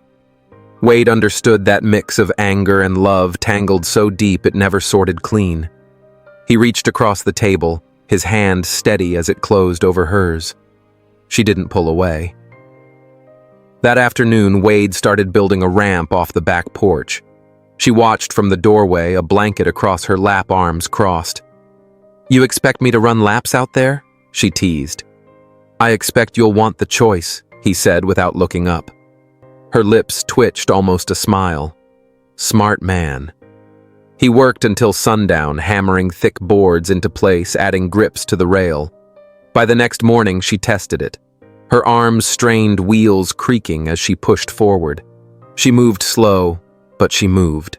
Wade understood that mix of anger and love tangled so deep it never sorted clean. He reached across the table, his hand steady as it closed over hers. She didn't pull away. That afternoon, Wade started building a ramp off the back porch. She watched from the doorway, a blanket across her lap, arms crossed. "You expect me to run laps out there?" she teased. "I expect you'll want the choice," he said without looking up. Her lips twitched, almost a smile. Smart man. He worked until sundown, hammering thick boards into place, adding grips to the rail. By the next morning, she tested it. Her arms strained, wheels creaking as she pushed forward. She moved slow, but she moved.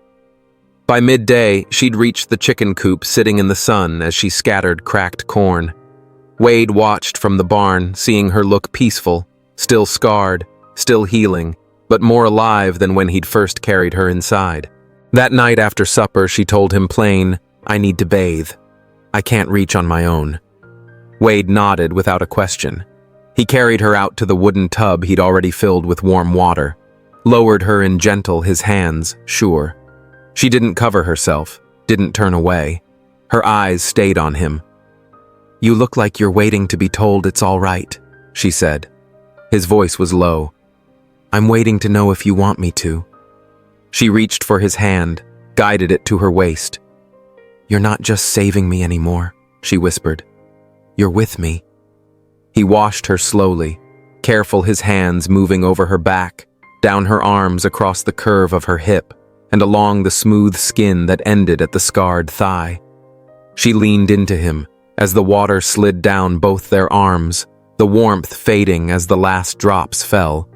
By midday, she'd reached the chicken coop sitting in the sun as she scattered cracked corn. Wade watched from the barn, seeing her look peaceful, still scarred, still healing, but more alive than when he'd first carried her inside. That night after supper, she told him plain, "I need to bathe. I can't reach on my own." Wade nodded without a question. He carried her out to the wooden tub he'd already filled with warm water, lowered her in gentle, his hands sure. She didn't cover herself, didn't turn away. Her eyes stayed on him. "You look like you're waiting to be told it's all right," she said. His voice was low. "I'm waiting to know if you want me to." She reached for his hand, guided it to her waist. "You're not just saving me anymore," she whispered. "You're with me." He washed her slowly, careful, his hands moving over her back, down her arms across the curve of her hip, and along the smooth skin that ended at the scarred thigh. She leaned into him as the water slid down both their arms, the warmth fading as the last drops fell.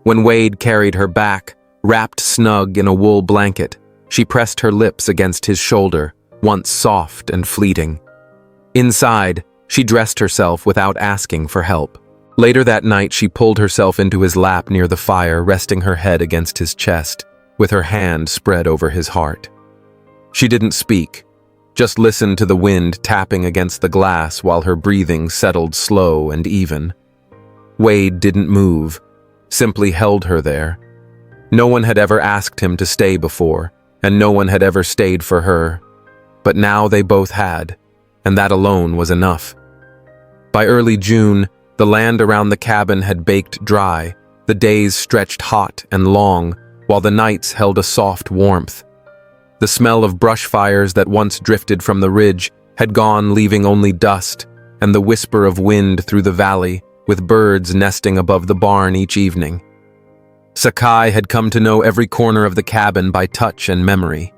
When Wade carried her back, wrapped snug in a wool blanket, she pressed her lips against his shoulder, once soft and fleeting. Inside, she dressed herself without asking for help. Later that night, she pulled herself into his lap near the fire, resting her head against his chest, with her hand spread over his heart. She didn't speak, just listened to the wind tapping against the glass while her breathing settled slow and even. Wade didn't move, simply held her there. No one had ever asked him to stay before, and no one had ever stayed for her. But now they both had, and that alone was enough. By early June, the land around the cabin had baked dry, the days stretched hot and long, while the nights held a soft warmth. The smell of brush fires that once drifted from the ridge had gone, leaving only dust, and the whisper of wind through the valley, with birds nesting above the barn each evening. Sakai had come to know every corner of the cabin by touch and memory.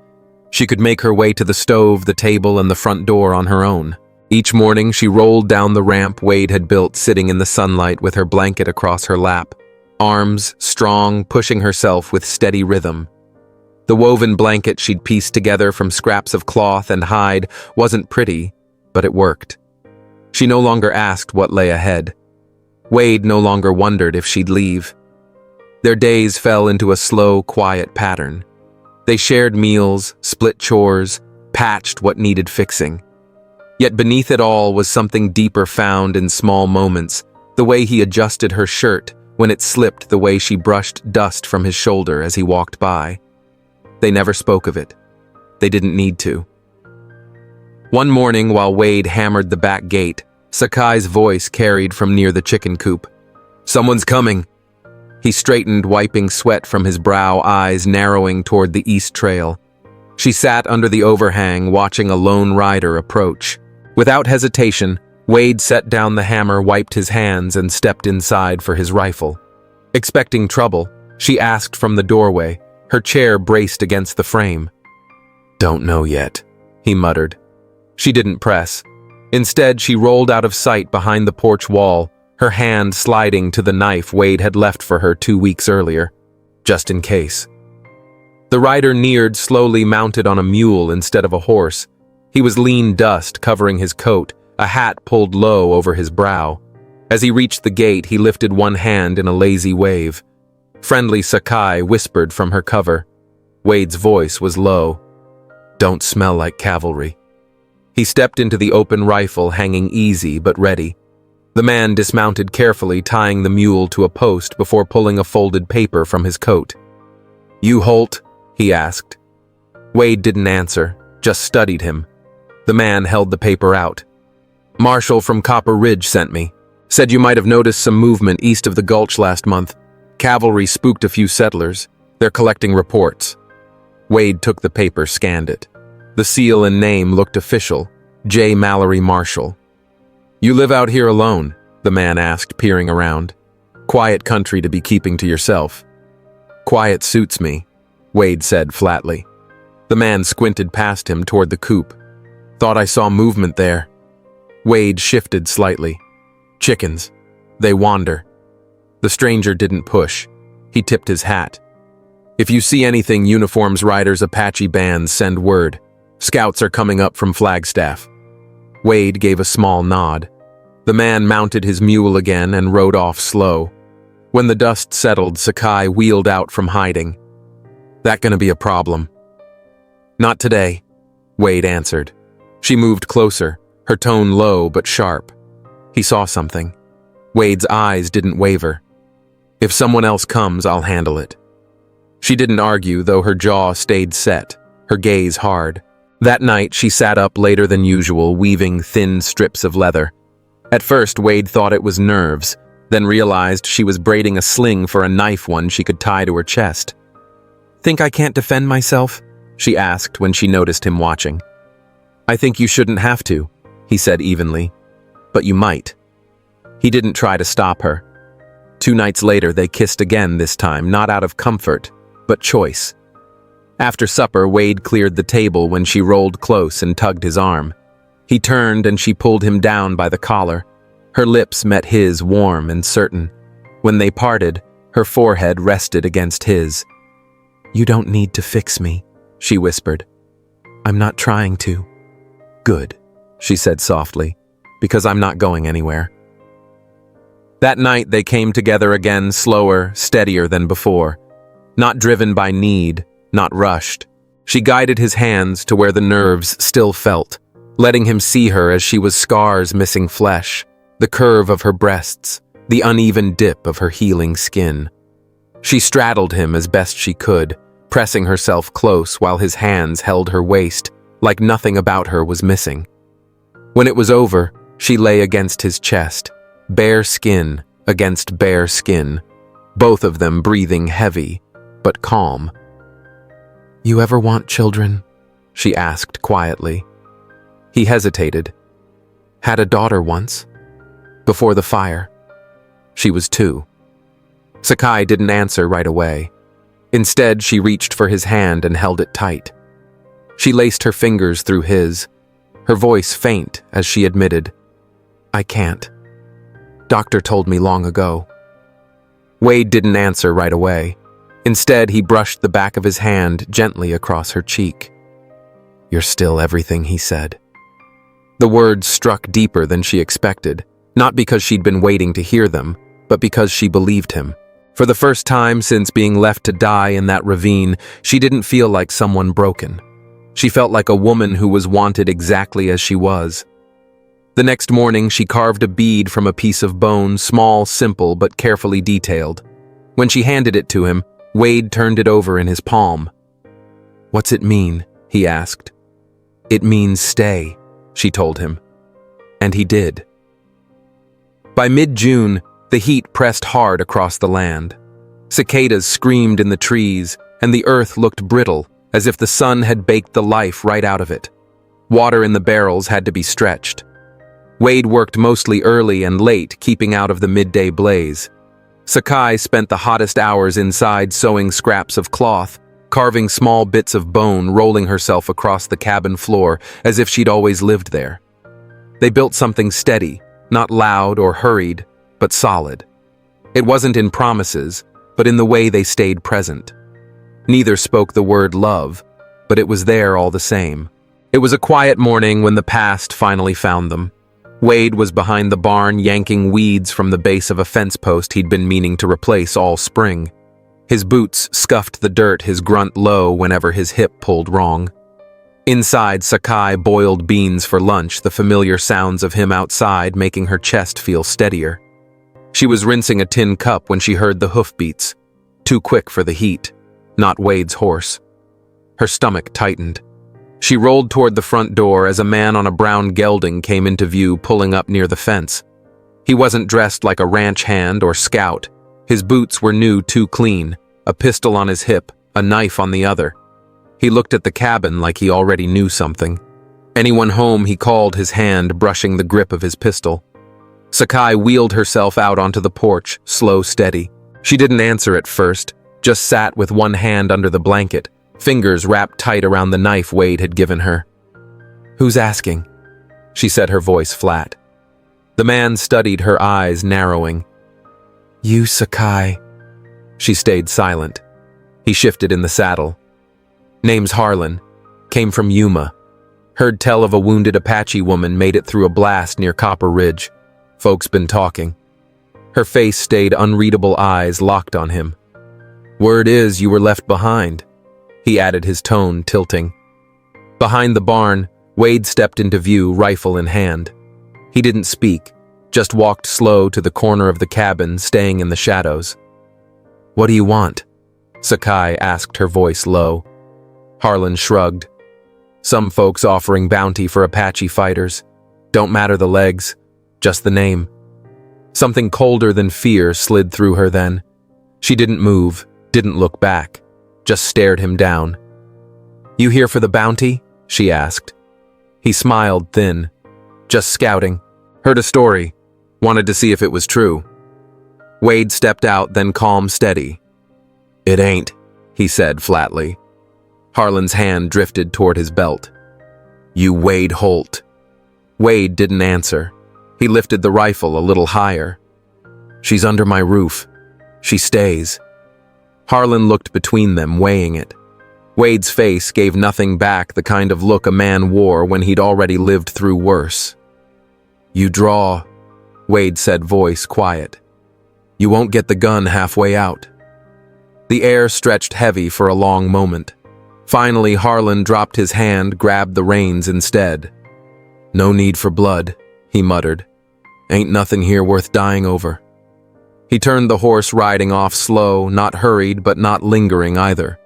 She could make her way to the stove, the table, and the front door on her own. Each morning, she rolled down the ramp Wade had built, sitting in the sunlight with her blanket across her lap, arms strong, pushing herself with steady rhythm. The woven blanket she'd pieced together from scraps of cloth and hide wasn't pretty, but it worked. She no longer asked what lay ahead. Wade no longer wondered if she'd leave. Their days fell into a slow, quiet pattern. They shared meals, split chores, patched what needed fixing. Yet beneath it all was something deeper, found in small moments, the way he adjusted her shirt when it slipped, the way she brushed dust from his shoulder as he walked by. They never spoke of it. They didn't need to. One morning, while Wade hammered the back gate, Sakai's voice carried from near the chicken coop. "Someone's coming." He straightened, wiping sweat from his brow, eyes narrowing toward the east trail. She sat under the overhang, watching a lone rider approach. Without hesitation, Wade set down the hammer, wiped his hands, and stepped inside for his rifle. Expecting trouble, she asked from the doorway, her chair braced against the frame. "Don't know yet," he muttered. She didn't press. Instead, she rolled out of sight behind the porch wall, her hand sliding to the knife Wade had left for her 2 weeks earlier, just in case. The rider neared, slowly, mounted on a mule instead of a horse. He was lean dust covering his coat, a hat pulled low over his brow. As he reached the gate, he lifted one hand in a lazy wave. Friendly Sakai whispered from her cover. Wade's voice was low. "Don't smell like cavalry." He stepped into the open rifle, hanging easy but ready. The man dismounted carefully, tying the mule to a post before pulling a folded paper from his coat. "You Holt?" he asked. Wade didn't answer, just studied him. The man held the paper out. "Marshall from Copper Ridge sent me. Said you might have noticed some movement east of the gulch last month. Cavalry spooked a few settlers. They're collecting reports." Wade took the paper, scanned it. The seal and name looked official. J. Mallory Marshall. "You live out here alone?" the man asked, peering around. "Quiet country to be keeping to yourself." "Quiet suits me," Wade said flatly. The man squinted past him toward the coop. "Thought I saw movement there." Wade shifted slightly. "Chickens. They wander." The stranger didn't push. He tipped his hat. If you see anything uniforms riders Apache bands, send word. Scouts are coming up from Flagstaff. Wade gave a small nod. The man mounted his mule again and rode off slow. When the dust settled, Sakai wheeled out from hiding. That gonna be a problem? Not today, Wade answered. She moved closer, her tone low but sharp. He saw something. Wade's eyes didn't waver. If someone else comes, I'll handle it. She didn't argue, though her jaw stayed set, her gaze hard. That night, she sat up later than usual, weaving thin strips of leather. At first, Wade thought it was nerves, then realized she was braiding a sling for a knife one she could tie to her chest. "Think I can't defend myself?" she asked when she noticed him watching. "I think you shouldn't have to," he said evenly. "But you might." He didn't try to stop her. 2 nights later, they kissed again, this time not out of comfort, but choice. After supper, Wade cleared the table when she rolled close and tugged his arm. He turned and she pulled him down by the collar. Her lips met his, warm and certain. When they parted, her forehead rested against his. "You don't need to fix me," she whispered. "I'm not trying to." "Good," she said softly, "because I'm not going anywhere." That night they came together again, slower, steadier than before. Not driven by need, not rushed. She guided his hands to where the nerves still felt, letting him see her as she was scars missing flesh, the curve of her breasts, the uneven dip of her healing skin. She straddled him as best she could, pressing herself close while his hands held her waist, like nothing about her was missing. When it was over, she lay against his chest, bare skin against bare skin, both of them breathing heavy, but calm. "You ever want children?" she asked quietly. He hesitated. "Had a daughter once. Before the fire. She was 2. Sakai didn't answer right away. Instead, she reached for his hand and held it tight. She laced her fingers through his, her voice faint as she admitted, "I can't. Doctor told me long ago." Wade didn't answer right away. Instead, he brushed the back of his hand gently across her cheek. "You're still everything," he said. The words struck deeper than she expected, not because she'd been waiting to hear them, but because she believed him. For the first time since being left to die in that ravine, she didn't feel like someone broken. She felt like a woman who was wanted exactly as she was. The next morning, she carved a bead from a piece of bone, small, simple, but carefully detailed. When she handed it to him, Wade turned it over in his palm. "What's it mean?" he asked. "It means stay," she told him. And he did. By mid-June, the heat pressed hard across the land. Cicadas screamed in the trees, and the earth looked brittle, as if the sun had baked the life right out of it. Water in the barrels had to be stretched. Wade worked mostly early and late, keeping out of the midday blaze. Sakai spent the hottest hours inside sewing scraps of cloth, carving small bits of bone, rolling herself across the cabin floor as if she'd always lived there. They built something steady, not loud or hurried, but solid. It wasn't in promises, but in the way they stayed present. Neither spoke the word love, but it was there all the same. It was a quiet morning when the past finally found them. Wade was behind the barn yanking weeds from the base of a fence post he'd been meaning to replace all spring. His boots scuffed the dirt, his grunt low whenever his hip pulled wrong. Inside, Sakai boiled beans for lunch, the familiar sounds of him outside making her chest feel steadier. She was rinsing a tin cup when she heard the hoofbeats, too quick for the heat, not Wade's horse. Her stomach tightened. She rolled toward the front door as a man on a brown gelding came into view, pulling up near the fence. He wasn't dressed like a ranch hand or scout. His boots were new, too clean, a pistol on his hip, a knife on the other. He looked at the cabin like he already knew something. "Anyone home?" he called, his hand brushing the grip of his pistol. Sakai wheeled herself out onto the porch, slow, steady. She didn't answer at first, just sat with one hand under the blanket, fingers wrapped tight around the knife Wade had given her. "Who's asking?" she said, her voice flat. The man studied her eyes, narrowing. "You, Sakai." She stayed silent. He shifted in the saddle. Name's Harlan. Came from Yuma. Heard tell of a wounded Apache woman made it through a blast near Copper Ridge. Folks been talking. Her face stayed unreadable eyes locked on him. Word is you were left behind. He added, his tone tilting. Behind the barn, Wade stepped into view, rifle in hand. He didn't speak, just walked slow to the corner of the cabin, staying in the shadows. What do you want? Sakai asked, her voice low. Harlan shrugged. Some folks offering bounty for Apache fighters. Don't matter the legs, just the name. Something colder than fear slid through her then. She didn't move, didn't look back, just stared him down. You here for the bounty? She asked. He smiled thin. Just scouting. Heard a story. Wanted to see if it was true. Wade stepped out, then calm, steady. It ain't, he said flatly. Harlan's hand drifted toward his belt. You Wade Holt. Wade didn't answer. He lifted the rifle a little higher. She's under my roof. She stays. Harlan looked between them, weighing it. Wade's face gave nothing back, the kind of look a man wore when he'd already lived through worse. You draw, Wade said, voice quiet. You won't get the gun halfway out. The air stretched heavy for a long moment. Finally, Harlan dropped his hand, grabbed the reins instead. No need for blood, he muttered. Ain't nothing here worth dying over. He turned the horse, riding off slow, not hurried but not lingering either.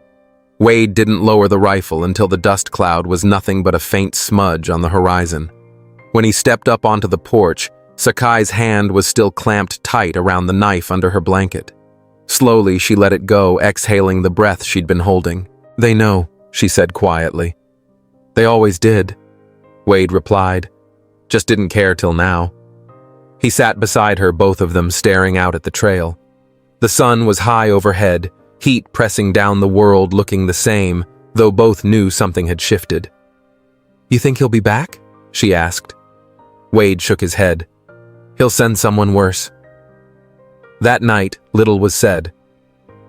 Wade didn't lower the rifle until the dust cloud was nothing but a faint smudge on the horizon. When he stepped up onto the porch, Sakai's hand was still clamped tight around the knife under her blanket. Slowly, she let it go, exhaling the breath she'd been holding. They know, she said quietly. They always did, Wade replied. Just didn't care till now. He sat beside her, both of them staring out at the trail. The sun was high overhead, heat pressing down the world, looking the same, though both knew something had shifted. You think he'll be back? She asked. Wade shook his head. He'll send someone worse. That night, little was said.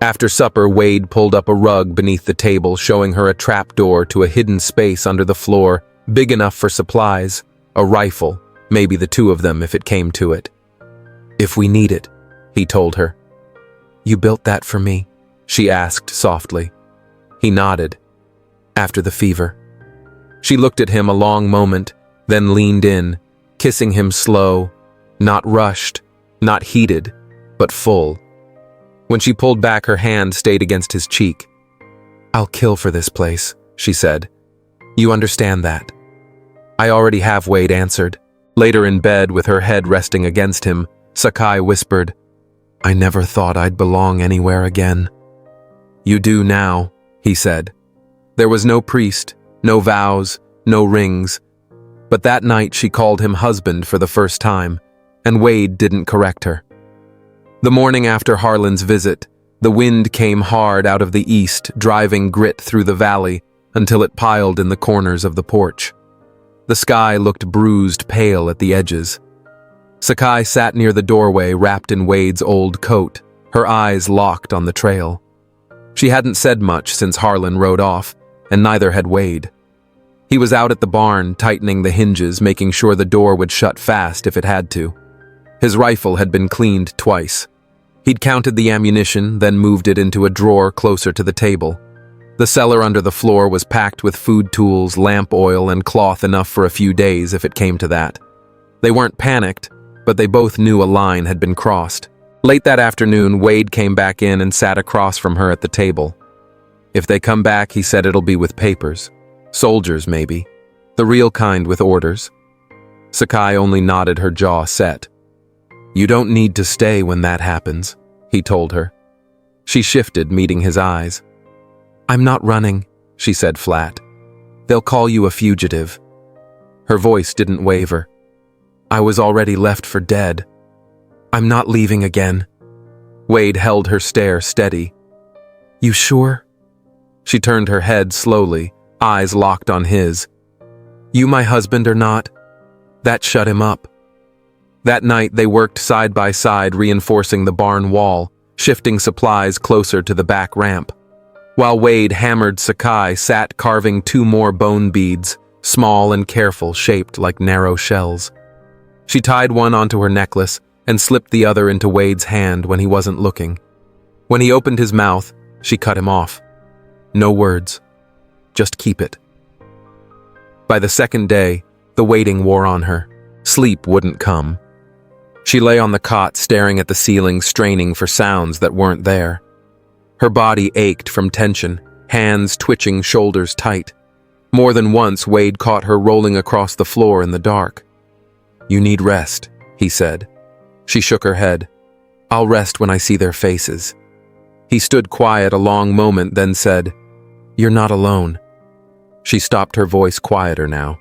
After supper, Wade pulled up a rug beneath the table, showing her a trapdoor to a hidden space under the floor, big enough for supplies, a rifle, maybe the two of them if it came to it. If we need it, he told her. You built that for me? She asked softly. He nodded. After the fever. She looked at him a long moment, then leaned in, kissing him slow, not rushed, not heated, but full. When she pulled back, her hand stayed against his cheek. I'll kill for this place, she said. You understand that? I already have, Wade answered. Later in bed, with her head resting against him, Sakai whispered, I never thought I'd belong anywhere again. You do now, he said. There was no priest, no vows, no rings. But that night she called him husband for the first time, and Wade didn't correct her. The morning after Harlan's visit, the wind came hard out of the east, driving grit through the valley until it piled in the corners of the porch. The sky looked bruised pale at the edges. Sakai sat near the doorway, wrapped in Wade's old coat, her eyes locked on the trail. She hadn't said much since Harlan rode off, and neither had Wade. He was out at the barn, tightening the hinges, making sure the door would shut fast if it had to. His rifle had been cleaned twice. He'd counted the ammunition, then moved it into a drawer closer to the table. The cellar under the floor was packed with food tools, lamp oil, and cloth enough for a few days if it came to that. They weren't panicked, but they both knew a line had been crossed. Late that afternoon, Wade came back in and sat across from her at the table. If they come back, he said, it'll be with papers. Soldiers, maybe. The real kind with orders. Sakai only nodded, her jaw set. You don't need to stay when that happens, he told her. She shifted, meeting his eyes. I'm not running, she said flat. They'll call you a fugitive. Her voice didn't waver. I was already left for dead. I'm not leaving again. Wade held her stare steady. You sure? She turned her head slowly, eyes locked on his. You my husband or not? That shut him up. That night they worked side by side, reinforcing the barn wall, shifting supplies closer to the back ramp. while Wade, hammered Sakai, sat carving 2 more bone beads, small and careful, shaped like narrow shells. She tied one onto her necklace and slipped the other into Wade's hand when he wasn't looking. When he opened his mouth, she cut him off. No words. Just keep it. By the second day, the waiting wore on her. Sleep wouldn't come. She lay on the cot, staring at the ceiling, straining for sounds that weren't there. Her body ached from tension, hands twitching, shoulders tight. More than once, Wade caught her rolling across the floor in the dark. "You need rest," he said. She shook her head. "I'll rest when I see their faces." He stood quiet a long moment, then said, "You're not alone." She stopped, her voice quieter now.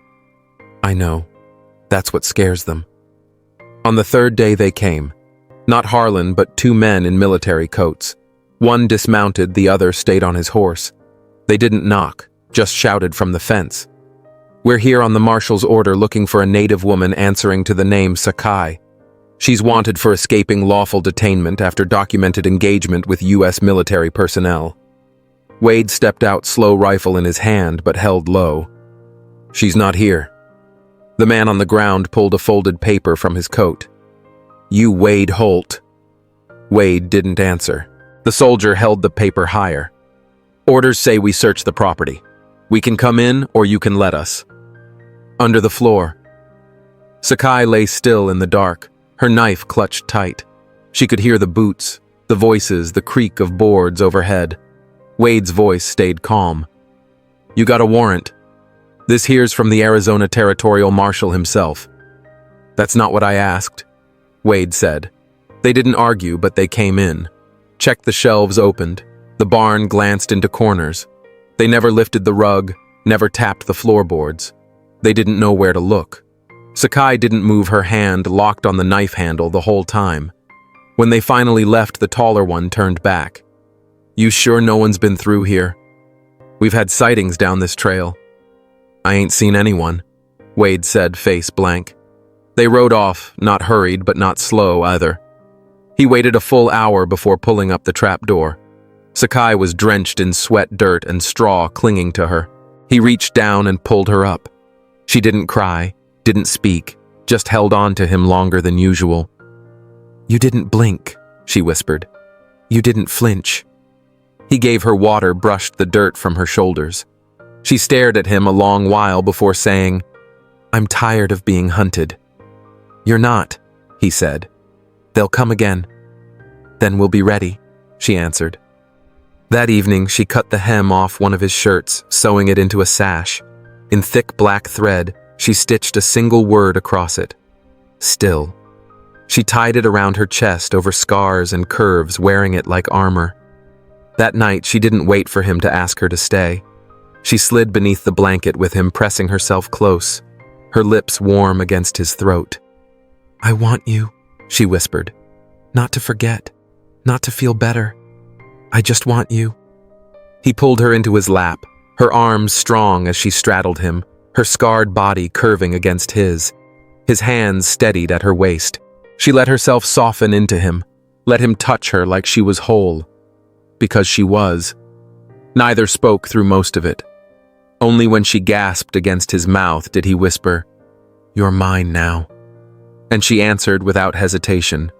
"I know. That's what scares them." On the third day they came. Not Harlan, but 2 men in military coats. One dismounted, the other stayed on his horse. They didn't knock, just shouted from the fence. "We're here on the marshal's order looking for a native woman answering to the name Sakai. She's wanted for escaping lawful detainment after documented engagement with U.S. military personnel." Wade stepped out, slow rifle in his hand, but held low. "She's not here." The man on the ground pulled a folded paper from his coat. "You Wade Holt." Wade didn't answer. The soldier held the paper higher. "Orders say we search the property. We can come in, or you can let us." Under the floor. Sakai lay still in the dark, her knife clutched tight. She could hear the boots, the voices, the creak of boards overhead. Wade's voice stayed calm. "You got a warrant. This here's from the Arizona Territorial Marshal himself." "That's not what I asked," Wade said. They didn't argue, but they came in. Checked the shelves, opened. The barn glanced into corners. They never lifted the rug, never tapped the floorboards. They didn't know where to look. Sakai didn't move, her hand locked on the knife handle the whole time. When they finally left, the taller one turned back. "You sure no one's been through here? We've had sightings down this trail." "I ain't seen anyone," Wade said, face blank. They rode off, not hurried but not slow either. He waited a full hour before pulling up the trapdoor. Sakai was drenched in sweat, dirt, and straw clinging to her. He reached down and pulled her up. She didn't cry, didn't speak, just held on to him longer than usual. "You didn't blink," she whispered. "You didn't flinch." He gave her water, brushed the dirt from her shoulders. She stared at him a long while before saying, "I'm tired of being hunted." "You're not," he said. "They'll come again." "Then we'll be ready," she answered. That evening, she cut the hem off one of his shirts, sewing it into a sash. In thick black thread, she stitched a single word across it. "Still." She tied it around her chest over scars and curves, wearing it like armor. That night, she didn't wait for him to ask her to stay. She slid beneath the blanket with him, pressing herself close, her lips warm against his throat. "I want you," she whispered. "Not to forget, not to feel better. I just want you." He pulled her into his lap, her arms strong as she straddled him, her scarred body curving against his. His hands steadied at her waist. She let herself soften into him, let him touch her like she was whole. Because she was. Neither spoke through most of it. Only when she gasped against his mouth did he whisper, "You're mine now." And she answered without hesitation,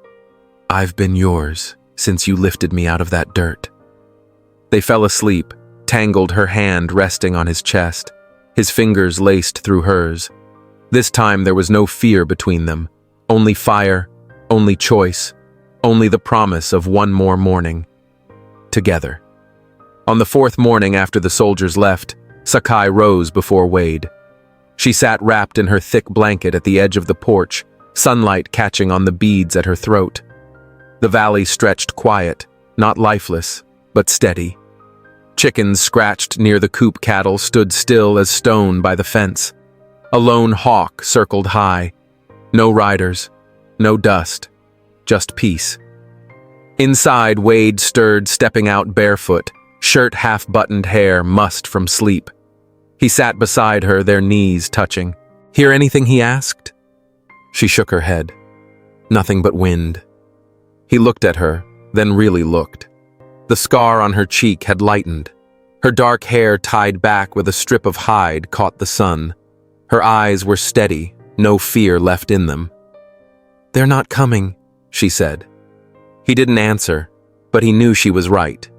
"I've been yours since you lifted me out of that dirt." They fell asleep, tangled, her hand resting on his chest, his fingers laced through hers. This time there was no fear between them, only fire, only choice, only the promise of one more morning. Together. On the 4th morning after the soldiers left, Sakai rose before Wade. She sat wrapped in her thick blanket at the edge of the porch, sunlight catching on the beads at her throat. The valley stretched quiet, not lifeless, but steady. Chickens scratched near the coop, cattle stood still as stone by the fence. A lone hawk circled high. No riders, no dust, just peace. Inside, Wade stirred, stepping out barefoot, shirt half-buttoned, hair mussed from sleep. He sat beside her, their knees touching. "Hear anything?" he asked. She shook her head. Nothing but wind. He looked at her, then really looked. The scar on her cheek had lightened, Her dark hair tied back with a strip of hide caught the sun. Her eyes were steady, no fear left in them. "They're not coming," she said. He didn't answer, but he knew she was right.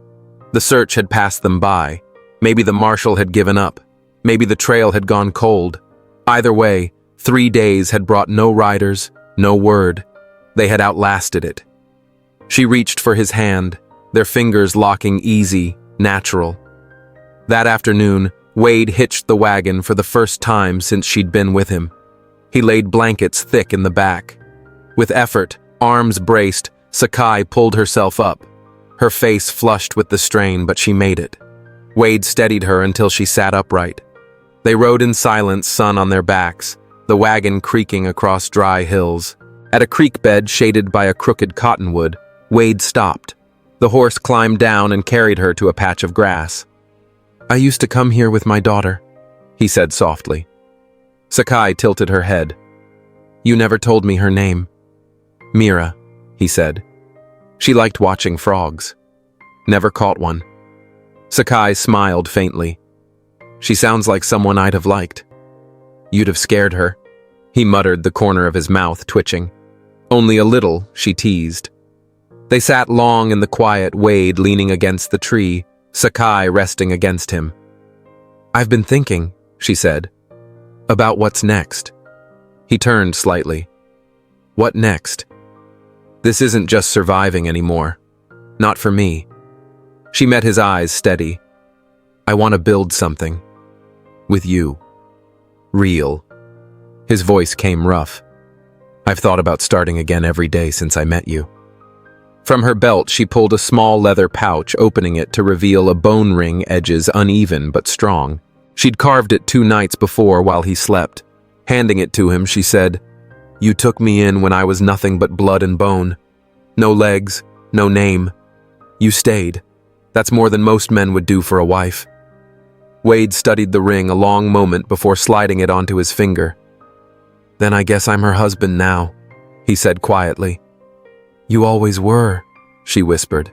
The search had passed them by. Maybe the marshal had given up. Maybe the trail had gone cold. Either way, 3 days had brought no riders, no word. They had outlasted it. She reached for his hand, their fingers locking easy, natural. That afternoon, Wade hitched the wagon for the first time since she'd been with him. He laid blankets thick in the back. With effort, arms braced, Sakai pulled herself up. Her face flushed with the strain, but she made it. Wade steadied her until she sat upright. They rode in silence, sun on their backs, the wagon creaking across dry hills. At a creek bed shaded by a crooked cottonwood, Wade stopped. The horse climbed down and carried her to a patch of grass. "I used to come here with my daughter," he said softly. Sakai tilted her head. "You never told me her name." "Mira," he said. She liked watching frogs. Never caught one. Sakai smiled faintly. "She sounds like someone I'd have liked." "You'd have scared her," he muttered, the corner of his mouth twitching. "Only a little," she teased. They sat long in the quiet, Wade leaning against the tree, Sakai resting against him. "I've been thinking," she said, "about what's next." He turned slightly. "What next?" "This isn't just surviving anymore. Not for me." She met his eyes steady. "I want to build something. With you. Real." His voice came rough. "I've thought about starting again every day since I met you." From her belt, she pulled a small leather pouch, opening it to reveal a bone ring, edges uneven but strong. She'd carved it 2 nights before while he slept. Handing it to him, she said, "You took me in when I was nothing but blood and bone. No legs, no name. You stayed. That's more than most men would do for a wife." Wade studied the ring a long moment before sliding it onto his finger. "Then I guess I'm her husband now," he said quietly. "You always were," she whispered.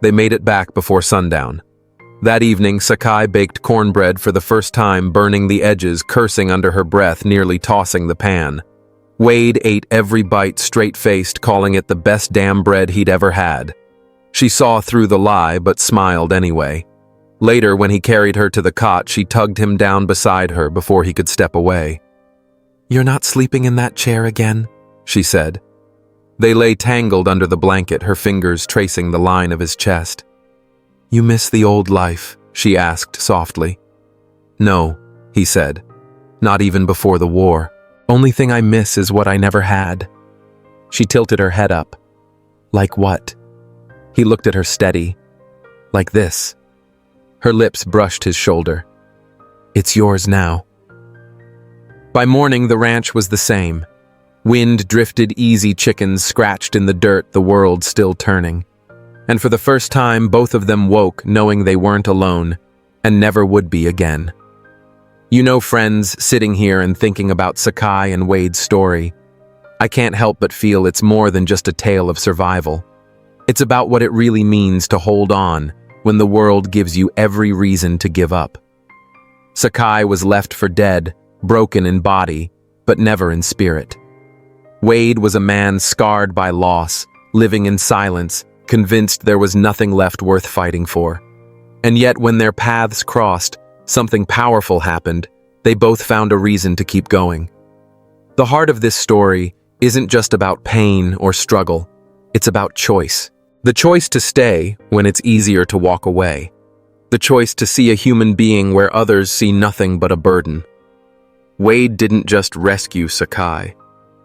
They made it back before sundown. That evening, Sakai baked cornbread for the first time, burning the edges, cursing under her breath, nearly tossing the pan. Wade ate every bite straight-faced, calling it the best damn bread he'd ever had. She saw through the lie, but smiled anyway. Later, when he carried her to the cot, she tugged him down beside her before he could step away. "You're not sleeping in that chair again?" she said. They lay tangled under the blanket, her fingers tracing the line of his chest. "You miss the old life?" she asked softly. "No," he said. "Not even before the war. Only thing I miss is what I never had." She tilted her head up. "Like what?" He looked at her steady. "Like this." Her lips brushed his shoulder. "It's yours now." By morning, the ranch was the same. Wind drifted easy, chickens scratched in the dirt, the world still turning. And for the first time, both of them woke knowing they weren't alone, and never would be again. You know, friends, sitting here and thinking about Sakai and Wade's story, I can't help but feel it's more than just a tale of survival. It's about what it really means to hold on when the world gives you every reason to give up. Sakai was left for dead, broken in body, but never in spirit. Wade was a man scarred by loss, living in silence, convinced there was nothing left worth fighting for. And yet when their paths crossed, something powerful happened. They both found a reason to keep going. The heart of this story isn't just about pain or struggle. It's about choice. The choice to stay when it's easier to walk away. The choice to see a human being where others see nothing but a burden. Wade didn't just rescue Sakai.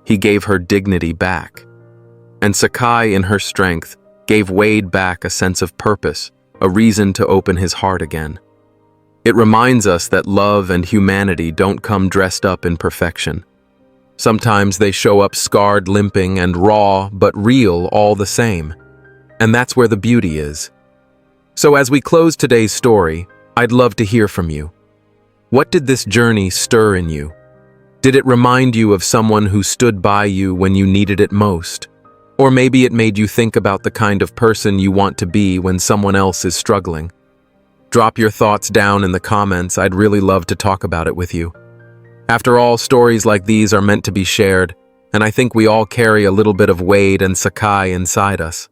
He gave her dignity back. And Sakai, in her strength, gave Wade back a sense of purpose, a reason to open his heart again. It reminds us that love and humanity don't come dressed up in perfection. Sometimes they show up scarred, limping, and raw, but real all the same. And that's where the beauty is. So as we close today's story, I'd love to hear from you. What did this journey stir in you? Did it remind you of someone who stood by you when you needed it most? Or maybe it made you think about the kind of person you want to be when someone else is struggling. Drop your thoughts down in the comments. I'd really love to talk about it with you. After all, stories like these are meant to be shared, and I think we all carry a little bit of Wade and Sakai inside us.